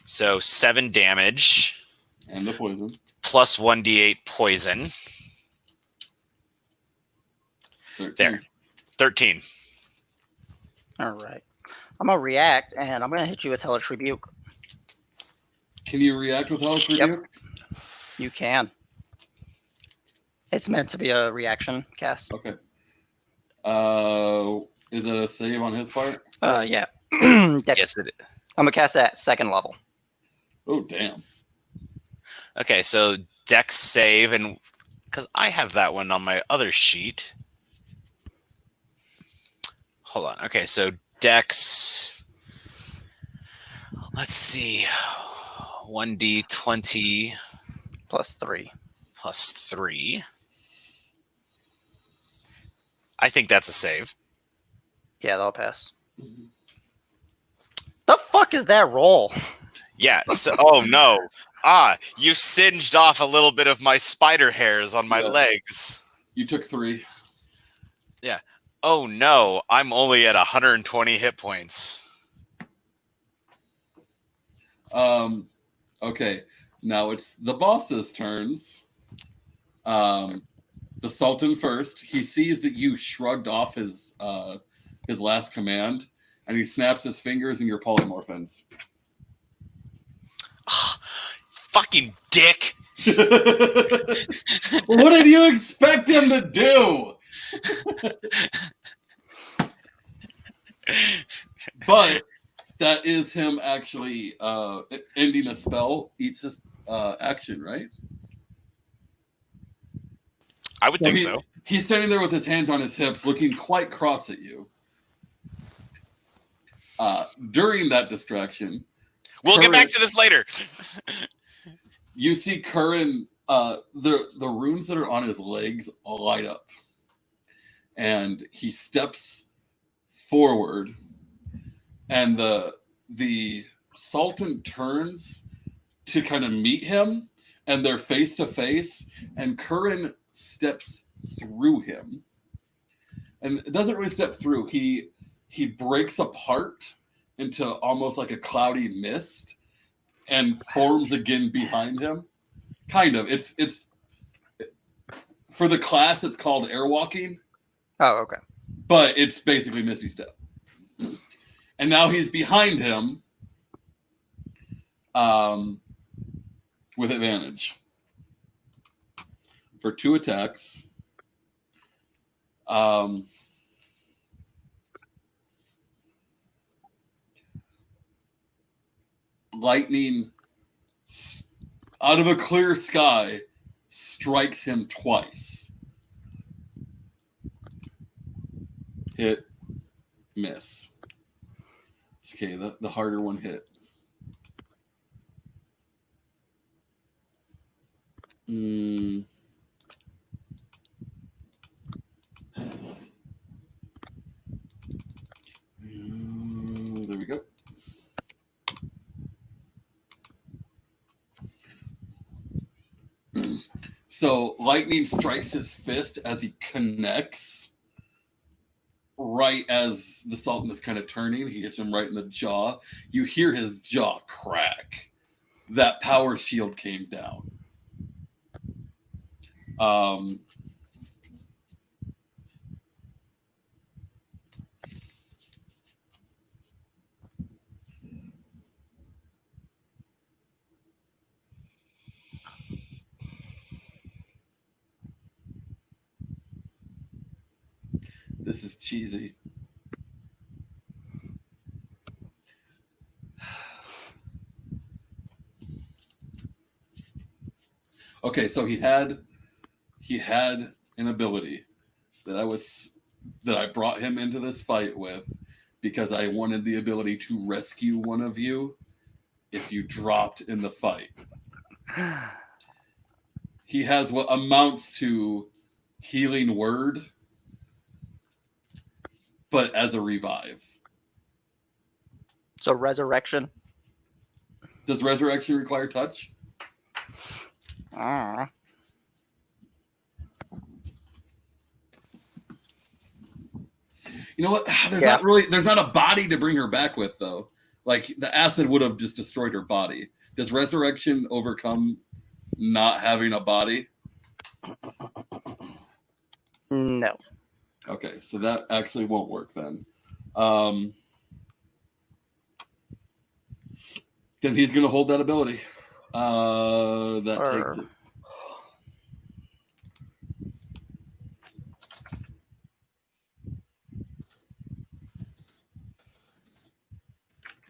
So 7 damage. And the poison. Plus 1d8 poison. 13. There. 13. All right. I'm going to react, and I'm going to hit you with Hellish Rebuke. Can you react with Hellish Rebuke? Yep. You can. It's meant to be a reaction cast. Okay. Is it a save on his part? Yeah. Yes, it is. I'm going to cast that 2nd level. Oh, damn. Okay, so Dex save, and because I have that one on my other sheet. Hold on. Okay, so Dex. Let's see. 1d20 plus 3. Plus 3. I think that's a save. Yeah, that'll pass. The fuck is that roll? Yeah. So, oh no. You singed off a little bit of my spider hairs on my legs. You took 3. Yeah. Oh no. I'm only at 120 hit points. Okay. Now it's the boss's turns. The Sultan first. He sees that you shrugged off his last command, and he snaps his fingers, and you're polymorphins. Fucking dick. What did you expect him to do? But that is him actually ending a spell. Eats his action, right? I would think so. He's standing there with his hands on his hips, looking quite cross at you. During that distraction, we'll get back to this later. You see Curran, the runes that are on his legs light up. And he steps forward, and the Sultan turns to kind of meet him, and they're face to face, and Curran steps through him, and it doesn't really step through. He breaks apart into almost like a cloudy mist and forms again behind him. Kind of. It's for the class. It's called airwalking. Oh, okay. But it's basically Misty Step. And now he's behind him with advantage for 2 attacks. Lightning out of a clear sky strikes him twice. Hit, miss. Okay, the harder one hit. There we go. So lightning strikes his fist as he connects. Right as the Sultan is kind of turning, he hits him right in the jaw. You hear his jaw crack. That power shield came down. This is cheesy. Okay, so he had an ability that I brought him into this fight with because I wanted the ability to rescue one of you if you dropped in the fight. He has what amounts to healing word, but as a revive. So resurrection. Does resurrection require touch? You know what? There's not a body to bring her back with, though. Like, the acid would have just destroyed her body. Does resurrection overcome not having a body? No. Okay, so that actually won't work then. Then he's going to hold that ability. Takes it.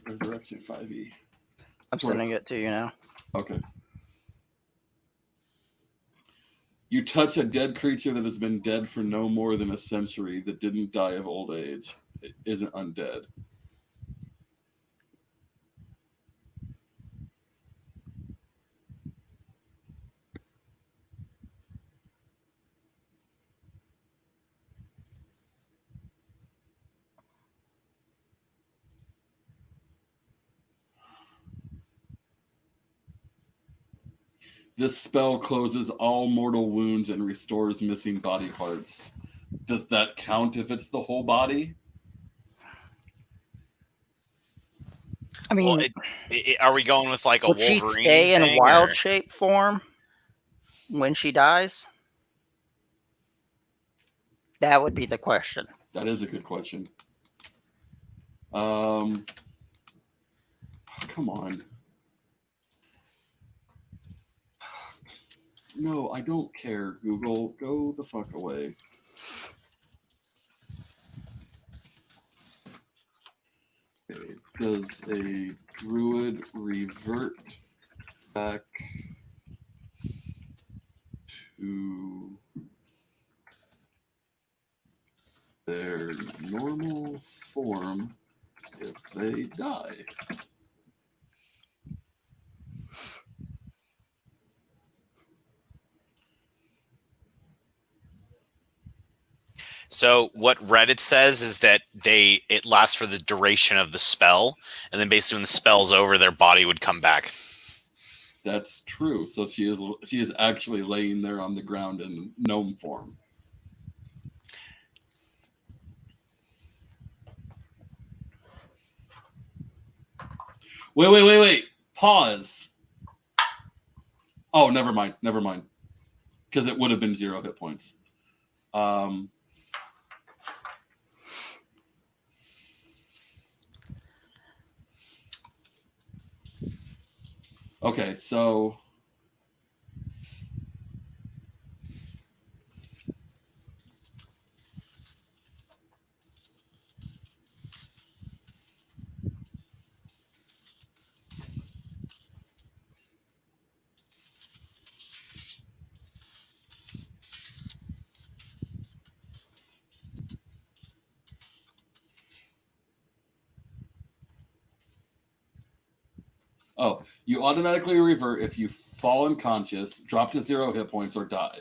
Resurrection 5e. I'm sending it to you now. Okay. You touch a dead creature that has been dead for no more than a century that didn't die of old age. It isn't undead. This spell closes all mortal wounds and restores missing body parts. Does that count if it's the whole body? I mean, are we going with like a would Wolverine? Would she stay in wild shape form when she dies? That would be the question. That is a good question. Come on. No, I don't care, Google. Go the fuck away. Okay. Does a druid revert back to their normal form if they die? So what Reddit says is that it lasts for the duration of the spell, and then basically when the spell's over, their body would come back. That's true. So she is actually laying there on the ground in gnome form. Wait. Pause. Oh, never mind. Because it would have been 0 hit points. Okay, so you automatically revert if you fall unconscious, drop to 0 hit points, or die.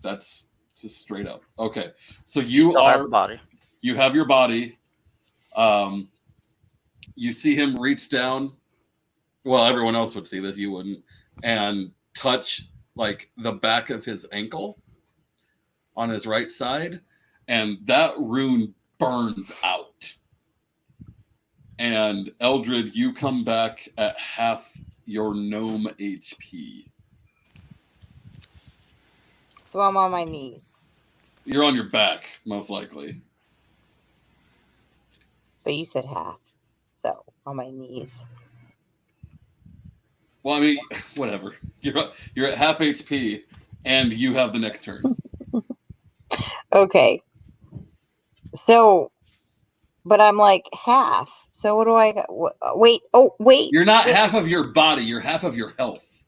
That's just straight up. Okay, so you Still have the body. You have your body. You see him reach down. Well, everyone else would see this. You wouldn't. And touch like the back of his ankle on his right side, and that rune burns out. And Eldred, you come back at half your gnome HP. So I'm on my knees. You're on your back, most likely. But you said half. So on my knees. Well, I mean, whatever. You're at half HP, and you have the next turn. Okay. So, but I'm like half. So what do I got? Wait. Oh, wait. You're not half of your body. You're half of your health.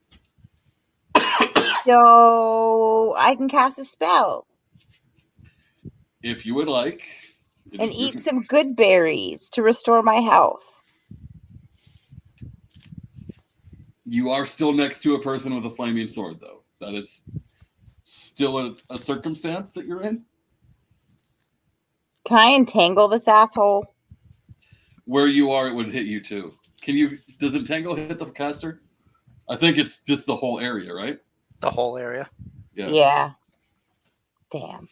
So I can cast a spell If you would like. and eat some good berries to restore my health. You are still next to a person with a flaming sword, though. That is still a circumstance that you're in. Can I entangle this asshole? Where you are, it would hit you too. Does entangle hit the caster? I think it's just the whole area, right? The whole area. Yeah. Damn.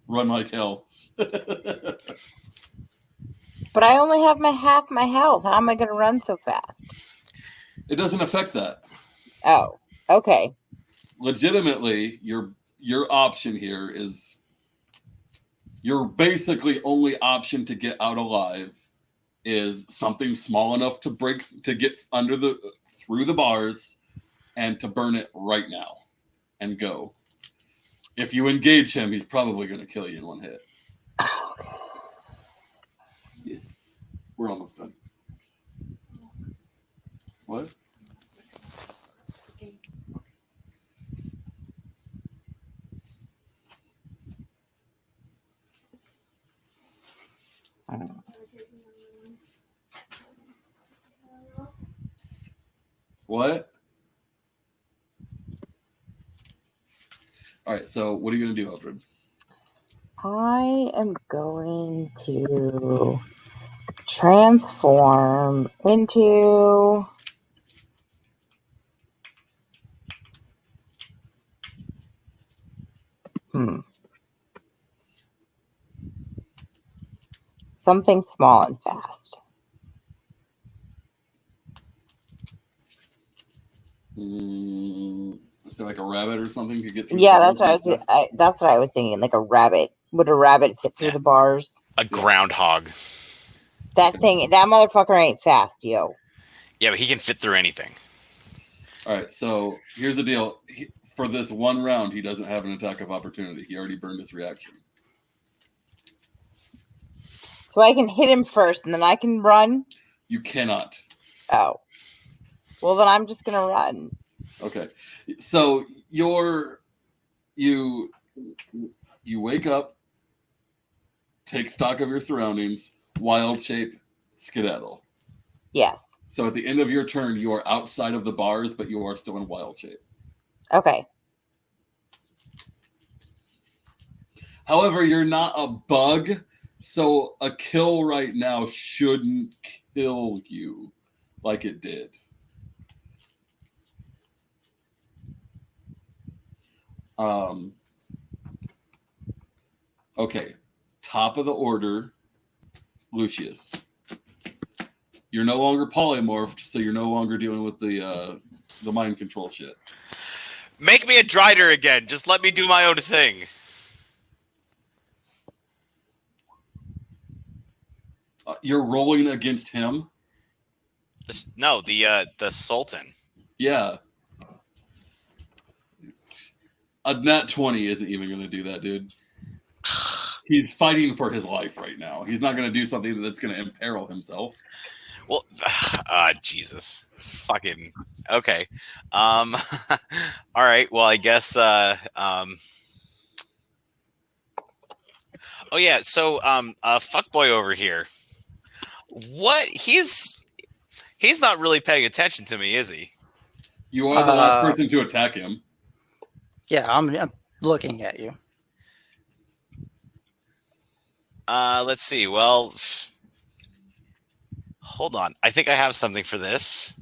Run like hell. But I only have half my health. How am I going to run so fast? It doesn't affect that. Oh, okay. Legitimately, your option here is your basically only option to get out alive is something small enough to get through the bars and to burn it right now and go. If you engage him, he's probably going to kill you in one hit. Okay. Yeah. We're almost done. What? What? All right, so what are you going to do, Eldred? I am going to transform into something small and fast. So like a rabbit or something could get through. Yeah, that's what that's what I was thinking. Like a rabbit. Would a rabbit fit through the bars? A groundhog. That motherfucker ain't fast, yo. Yeah, but he can fit through anything. All right, so here's the deal. For this one round, he doesn't have an attack of opportunity. He already burned his reaction. So I can hit him first, and then I can run? You cannot. Oh. Well, then I'm just going to run. Okay. So you wake up, take stock of your surroundings, wild shape, skedaddle. Yes. So at the end of your turn, you are outside of the bars, but you are still in wild shape. Okay. However, you're not a bug, so a kill right now shouldn't kill you like it did. Okay. Top of the order, Lucius. You're no longer polymorphed, so you're no longer dealing with the mind control shit. Make me a Drider again. Just let me do my own thing. You're rolling against him? No, the Sultan. Yeah. A nat 20 isn't even going to do that, dude. He's fighting for his life right now. He's not going to do something that's going to imperil himself. Well, Jesus. Fucking okay. All right. Well, I guess oh yeah, so fuckboy over here. What? He's not really paying attention to me, is he? You are the last person to attack him. Yeah, I'm looking at you. Let's see. Well, hold on. I think I have something for this.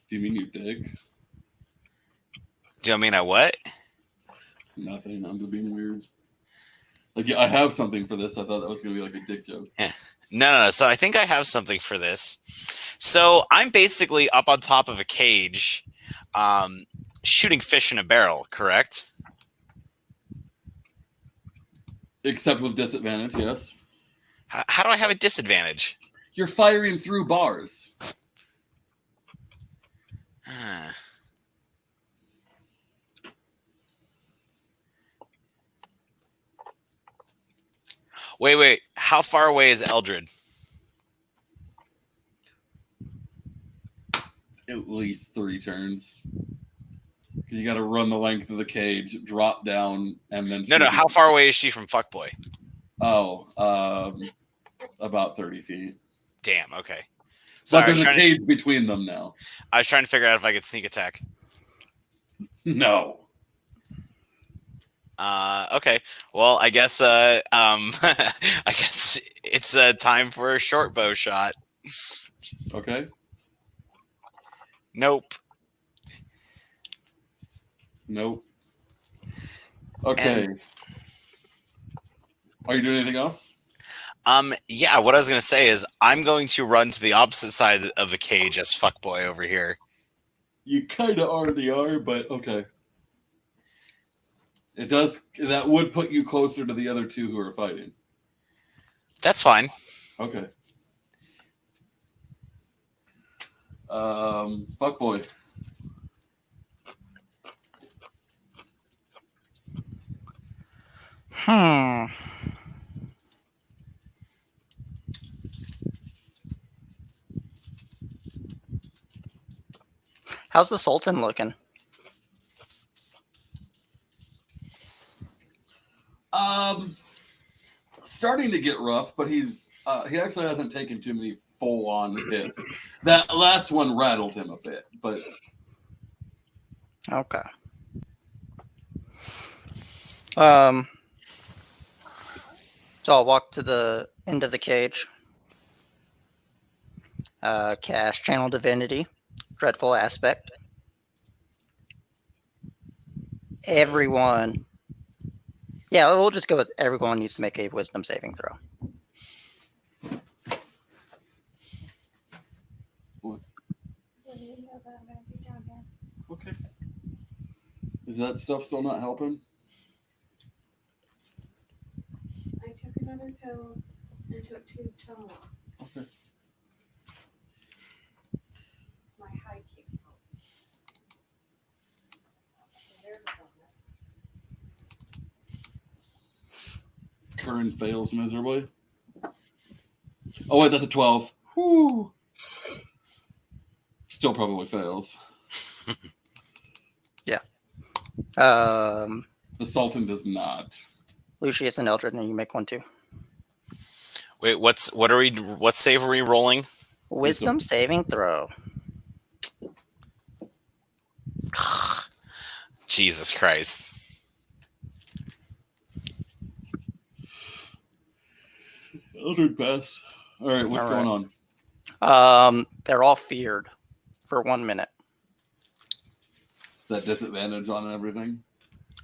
Do you mean you dig? Do you mean I what? Nothing. I'm just being weird. Like, yeah, I have something for this. I thought that was going to be like a dick joke. Yeah. No. So I think I have something for this. So I'm basically up on top of a cage, shooting fish in a barrel, correct? Except with disadvantage, yes. How do I have a disadvantage? You're firing through bars. Wait. How far away is Eldred? At least 3 turns. Because you got to run the length of the cage, drop down, and then... No. How far away is she from Fuckboy? Oh, about 30 feet. Damn, okay. But there's a cage between them now. I was trying to figure out if I could sneak attack. No. Okay. Well, I guess I guess it's time for a short bow shot. Okay. Nope. Okay. Are you doing anything else? Yeah, what I was gonna say is I'm going to run to the opposite side of the cage as Fuckboy over here. You kind of already are, but okay. It does. That would put you closer to the other 2 who are fighting. That's fine. Okay. Fuckboy. How's the Sultan looking? Starting to get rough, but he actually hasn't taken too many full-on hits. That last one rattled him a bit, but okay. So I'll walk to the end of the cage. Cast Channel Divinity, Dreadful Aspect. Everyone. Yeah, we'll just go with everyone needs to make a wisdom saving throw. okay. Is that stuff still not helping? I took another pill and took 2 Tylenol. Okay. My high kick helps. So there's a bonus. Curran fails miserably. Oh wait, that's a 12. Whew. Still probably fails. Yeah. The Sultan does not. Lucius and Eldred, and you make one too. Wait, what save are we rolling? Wisdom saving throw. Jesus Christ. Eldred pass. All right, what's All going right. on? They're all feared for 1 minute. Is that disadvantage on everything?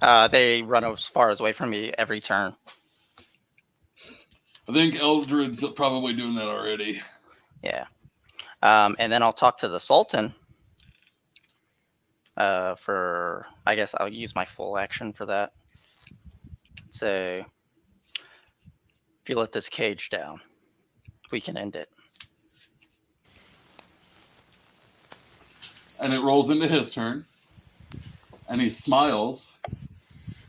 They run as far away from me every turn. I think Eldred's probably doing that already. Yeah. And then I'll talk to the Sultan. For I guess I'll use my full action for that. So if you let this cage down, we can end it. And it rolls into his turn. And he smiles.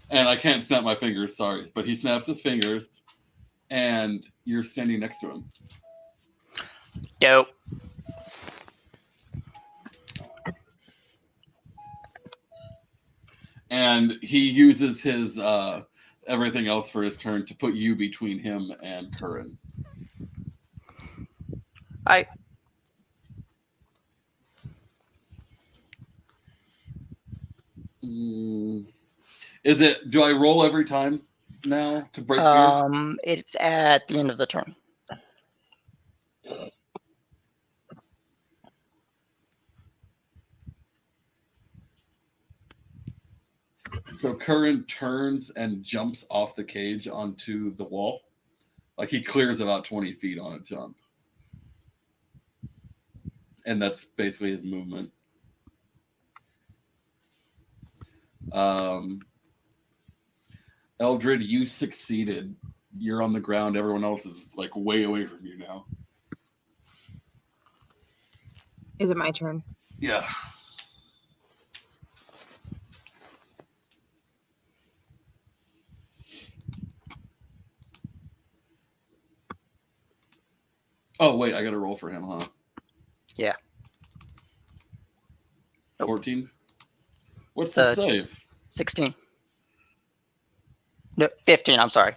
And I can't snap my fingers, sorry. But he snaps his fingers. And you're standing next to him. Dope. And he uses his everything else for his turn to put you between him and Curran. Is it? Do I roll every time now to break fear? It's at the end of the turn. So Curran turns and jumps off the cage onto the wall. Like he clears about 20 feet on a jump. And that's basically his movement. Eldred, you succeeded. You're on the ground. Everyone else is like way away from you now. Is it my turn? Yeah. Oh, wait, I got to roll for him, huh? Yeah. 14? What's the save? 16. No, 15, I'm sorry.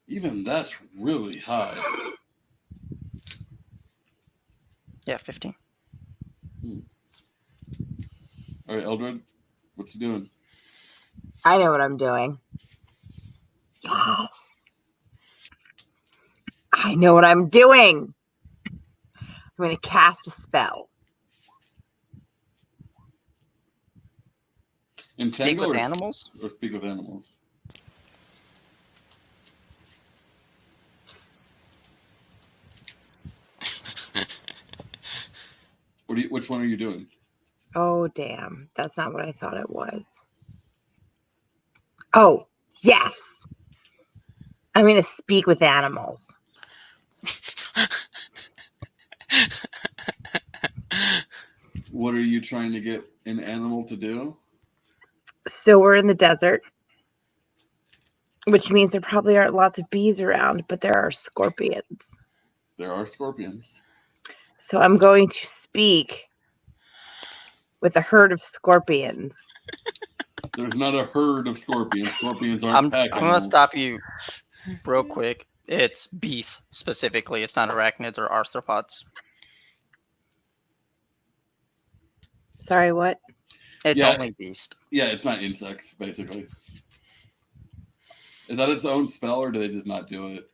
Even that's really high. Yeah, 15. All right, Eldred, what's he doing? I know what I'm doing. Yes. I know what I'm doing. I'm going to cast a spell. Speak with animals? Or speak with animals? Which one are you doing? Oh, damn. That's not what I thought it was. Oh, yes. I'm going to speak with animals. What are you trying to get an animal to do? So we're in the desert, which means there probably aren't lots of bees around, but there are scorpions. There are scorpions. So I'm going to speak with a herd of scorpions. There's not a herd of scorpions. Scorpions aren't pack I'm going to stop you real quick. It's beasts specifically. It's not arachnids or arthropods. Sorry, what? It's only beast. Yeah, it's not insects, basically. Is that its own spell, or do they just not do it?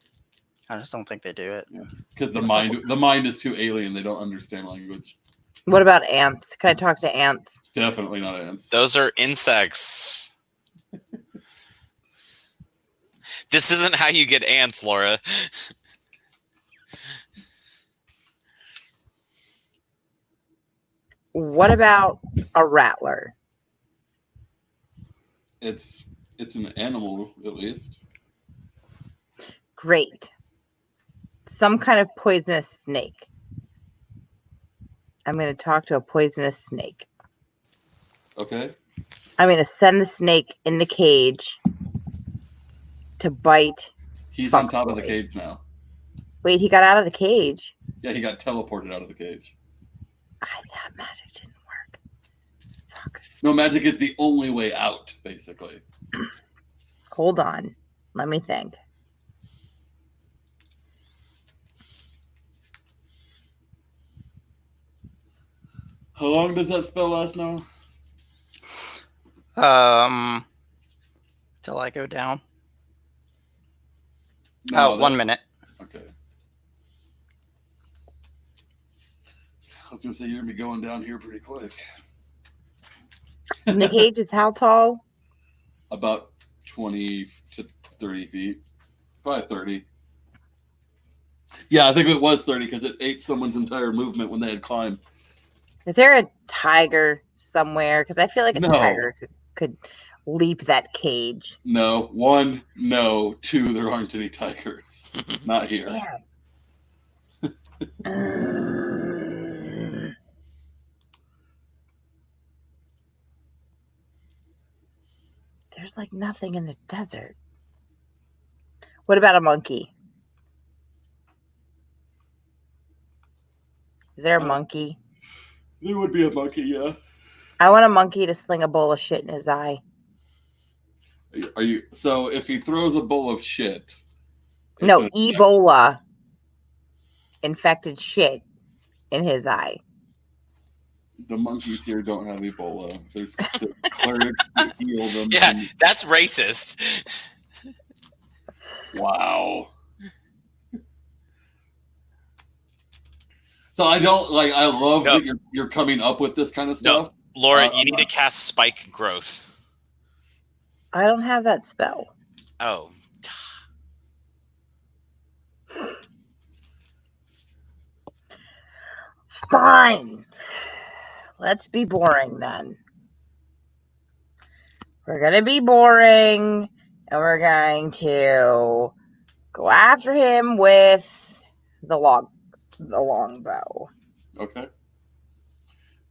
I just don't think they do it. Because the mind is too alien. They don't understand language. What about ants? Can I talk to ants? Definitely not ants. Those are insects. This isn't how you get ants, Laura. What about a rattler? It's an animal, at least. Great. Some kind of poisonous snake. I'm going to talk to a poisonous snake. Okay. I'm going to send the snake in the cage to bite. He's on top of the cage now. Wait, he got out of the cage? Yeah, he got teleported out of the cage. I thought magic didn't work. Fuck. No, magic is the only way out, basically. Hold on. Let me think. How long does that spell last now? Till I go down. No, Oh, 1 minute. Okay. I was gonna say you're gonna be going down here pretty quick. And the cage is how tall? About 20 to 30 feet. Probably 30. Yeah, I think it was 30 because it ate someone's entire movement when they had climbed. Is there a tiger somewhere? Because I feel like a No. tiger could leap that cage. No. 1, no. 2, there aren't any tigers. Not here. Yeah. There's like nothing in the desert. What about a monkey? Is there a monkey? There would be a monkey, yeah. I want a monkey to sling a bowl of shit in his eye. Are you so if he throws a bowl of shit? No, Ebola infected shit in his eye. The monkeys here don't have Ebola. There's clerics that heal them. Yeah, that's racist. Wow. So I don't like. I love that you're coming up with this kind of stuff. No, Laura, you need to cast Spike Growth. I don't have that spell. Oh. Fine. Let's be boring then. We're gonna be boring, and we're going to go after him with the longbow. Okay.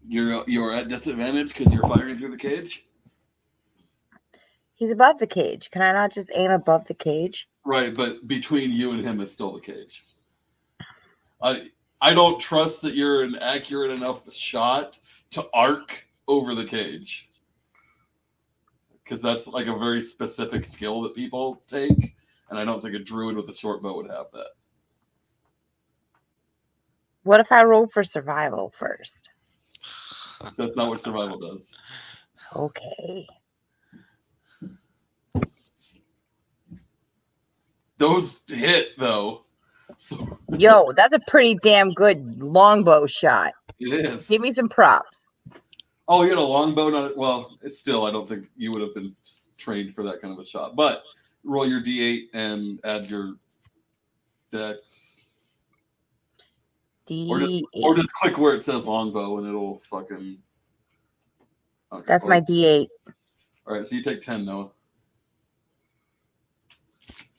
You're at disadvantage because you're firing through the cage. He's above the cage. Can I not just aim above the cage? Right, but between you and him is still the cage. I don't trust that you're an accurate enough shot to arc over the cage. Because that's like a very specific skill that people take. And I don't think a druid with a short bow would have that. What if I roll for survival first? That's not what survival does. Okay. Those hit, though. So Yo, that's a pretty damn good longbow shot. it is. Give me some props. Oh, you had a longbow? Well, it's still, I don't think you would have been trained for that kind of a shot. But roll your d8 and add your dex. D8. Or just click where it says longbow and it'll fucking... Okay. That's my D8. All right, so you take 10, Noah.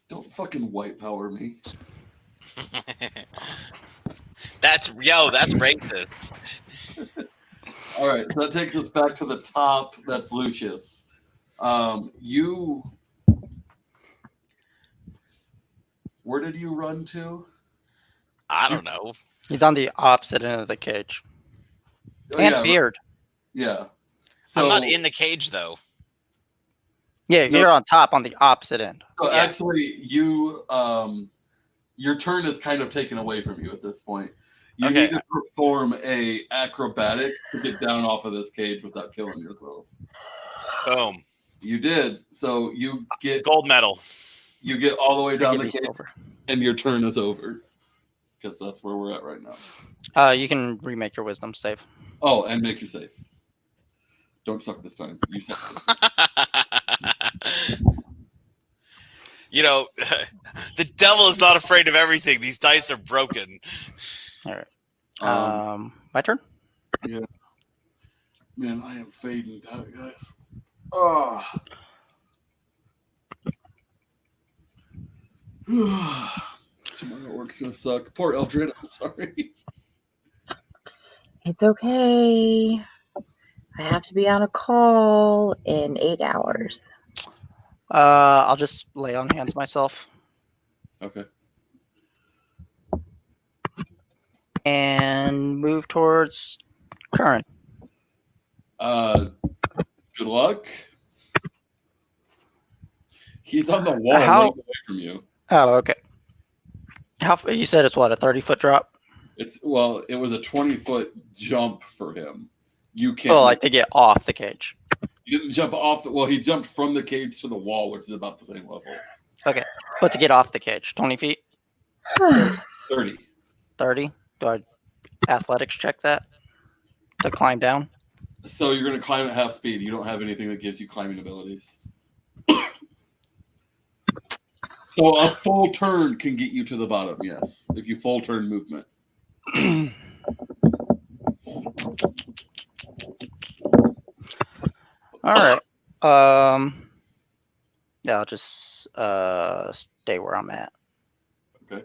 Don't fucking white power me. That's racist. All right, so that takes us back to the top. That's Lucius. Where did you run to? I don't know. He's on the opposite end of the cage. Oh, And yeah, Beard. Yeah. So, I'm not in the cage though. Yeah, you're on top on the opposite end. So Yeah. actually, your turn is kind of taken away from you at this point. You Okay. need to perform a acrobatics to get down off of this cage without killing yourself. Boom. You did. So you get Gold medal. You get all the way down Give the me cage, silver. and your turn is over. Because that's where we're at right now. You can remake your wisdom save. Oh, and make you safe. Don't suck this time. You suck. You know, the devil is not afraid of everything. These dice are broken. All right. My turn. Yeah. Man, I am fading out, guys. Oh. Tomorrow work's gonna suck. Poor Eldred, I'm sorry. It's okay. I have to be on a call in 8 hours. I'll just lay on hands myself Okay. and move towards Curran. Good luck. He's on the wall How- right away from you. Oh, okay. You said it's what, a 30-foot drop? It was a 20-foot jump for him. You can't. Oh, like to get off the cage. He didn't jump off. He jumped from the cage to the wall, which is about the same level. Okay, but to get off the cage, 20 feet, 30. 30. Do I athletics check that to climb down? So you're going to climb at half speed. You don't have anything that gives you climbing abilities. So a full turn can get you to the bottom, yes. If you full turn movement. All right. Yeah, I'll just stay where I'm at. Okay.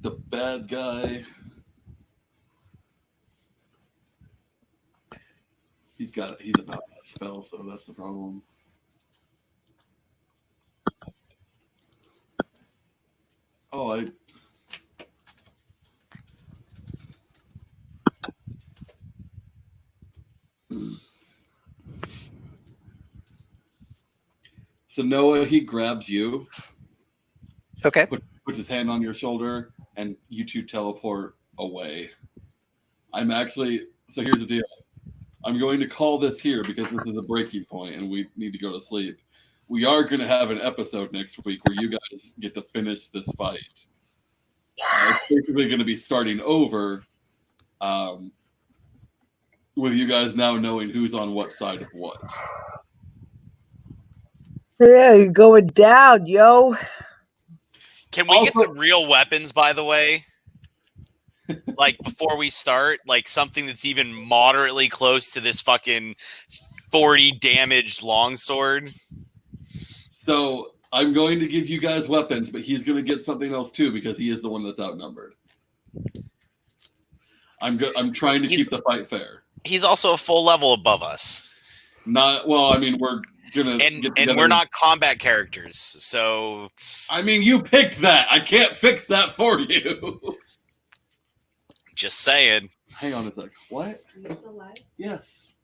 The bad guy. He's about that spell, so that's the problem. Oh, So Noah, he grabs you. Okay. Puts his hand on your shoulder, and you two teleport away. So here's the deal. I'm going to call this here because this is a breaking point and we need to go to sleep. We are going to have an episode next week where you guys get to finish this fight. It's basically going to be starting over with you guys now knowing who's on what side of what. Yeah, you're going down, yo. Can we get some real weapons, by the way? Like, before we start, like something that's even moderately close to this fucking 40 damaged longsword. So I'm going to give you guys weapons, but he's going to get something else too because he is the one that's outnumbered. I'm trying to keep the fight fair. He's also a full level above us. We're gonna and we're not combat characters, so I mean, you picked that. I can't fix that for you. Just saying. Hang on a sec. What? Are you still alive? Yes.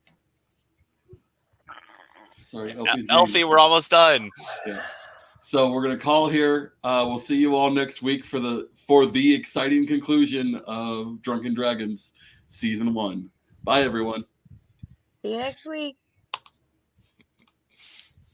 Sorry, Elfie, we're almost done. Yeah. So we're gonna call here. We'll see you all next week for the exciting conclusion of Drunken Dragons Season 1. Bye, everyone. See you next week.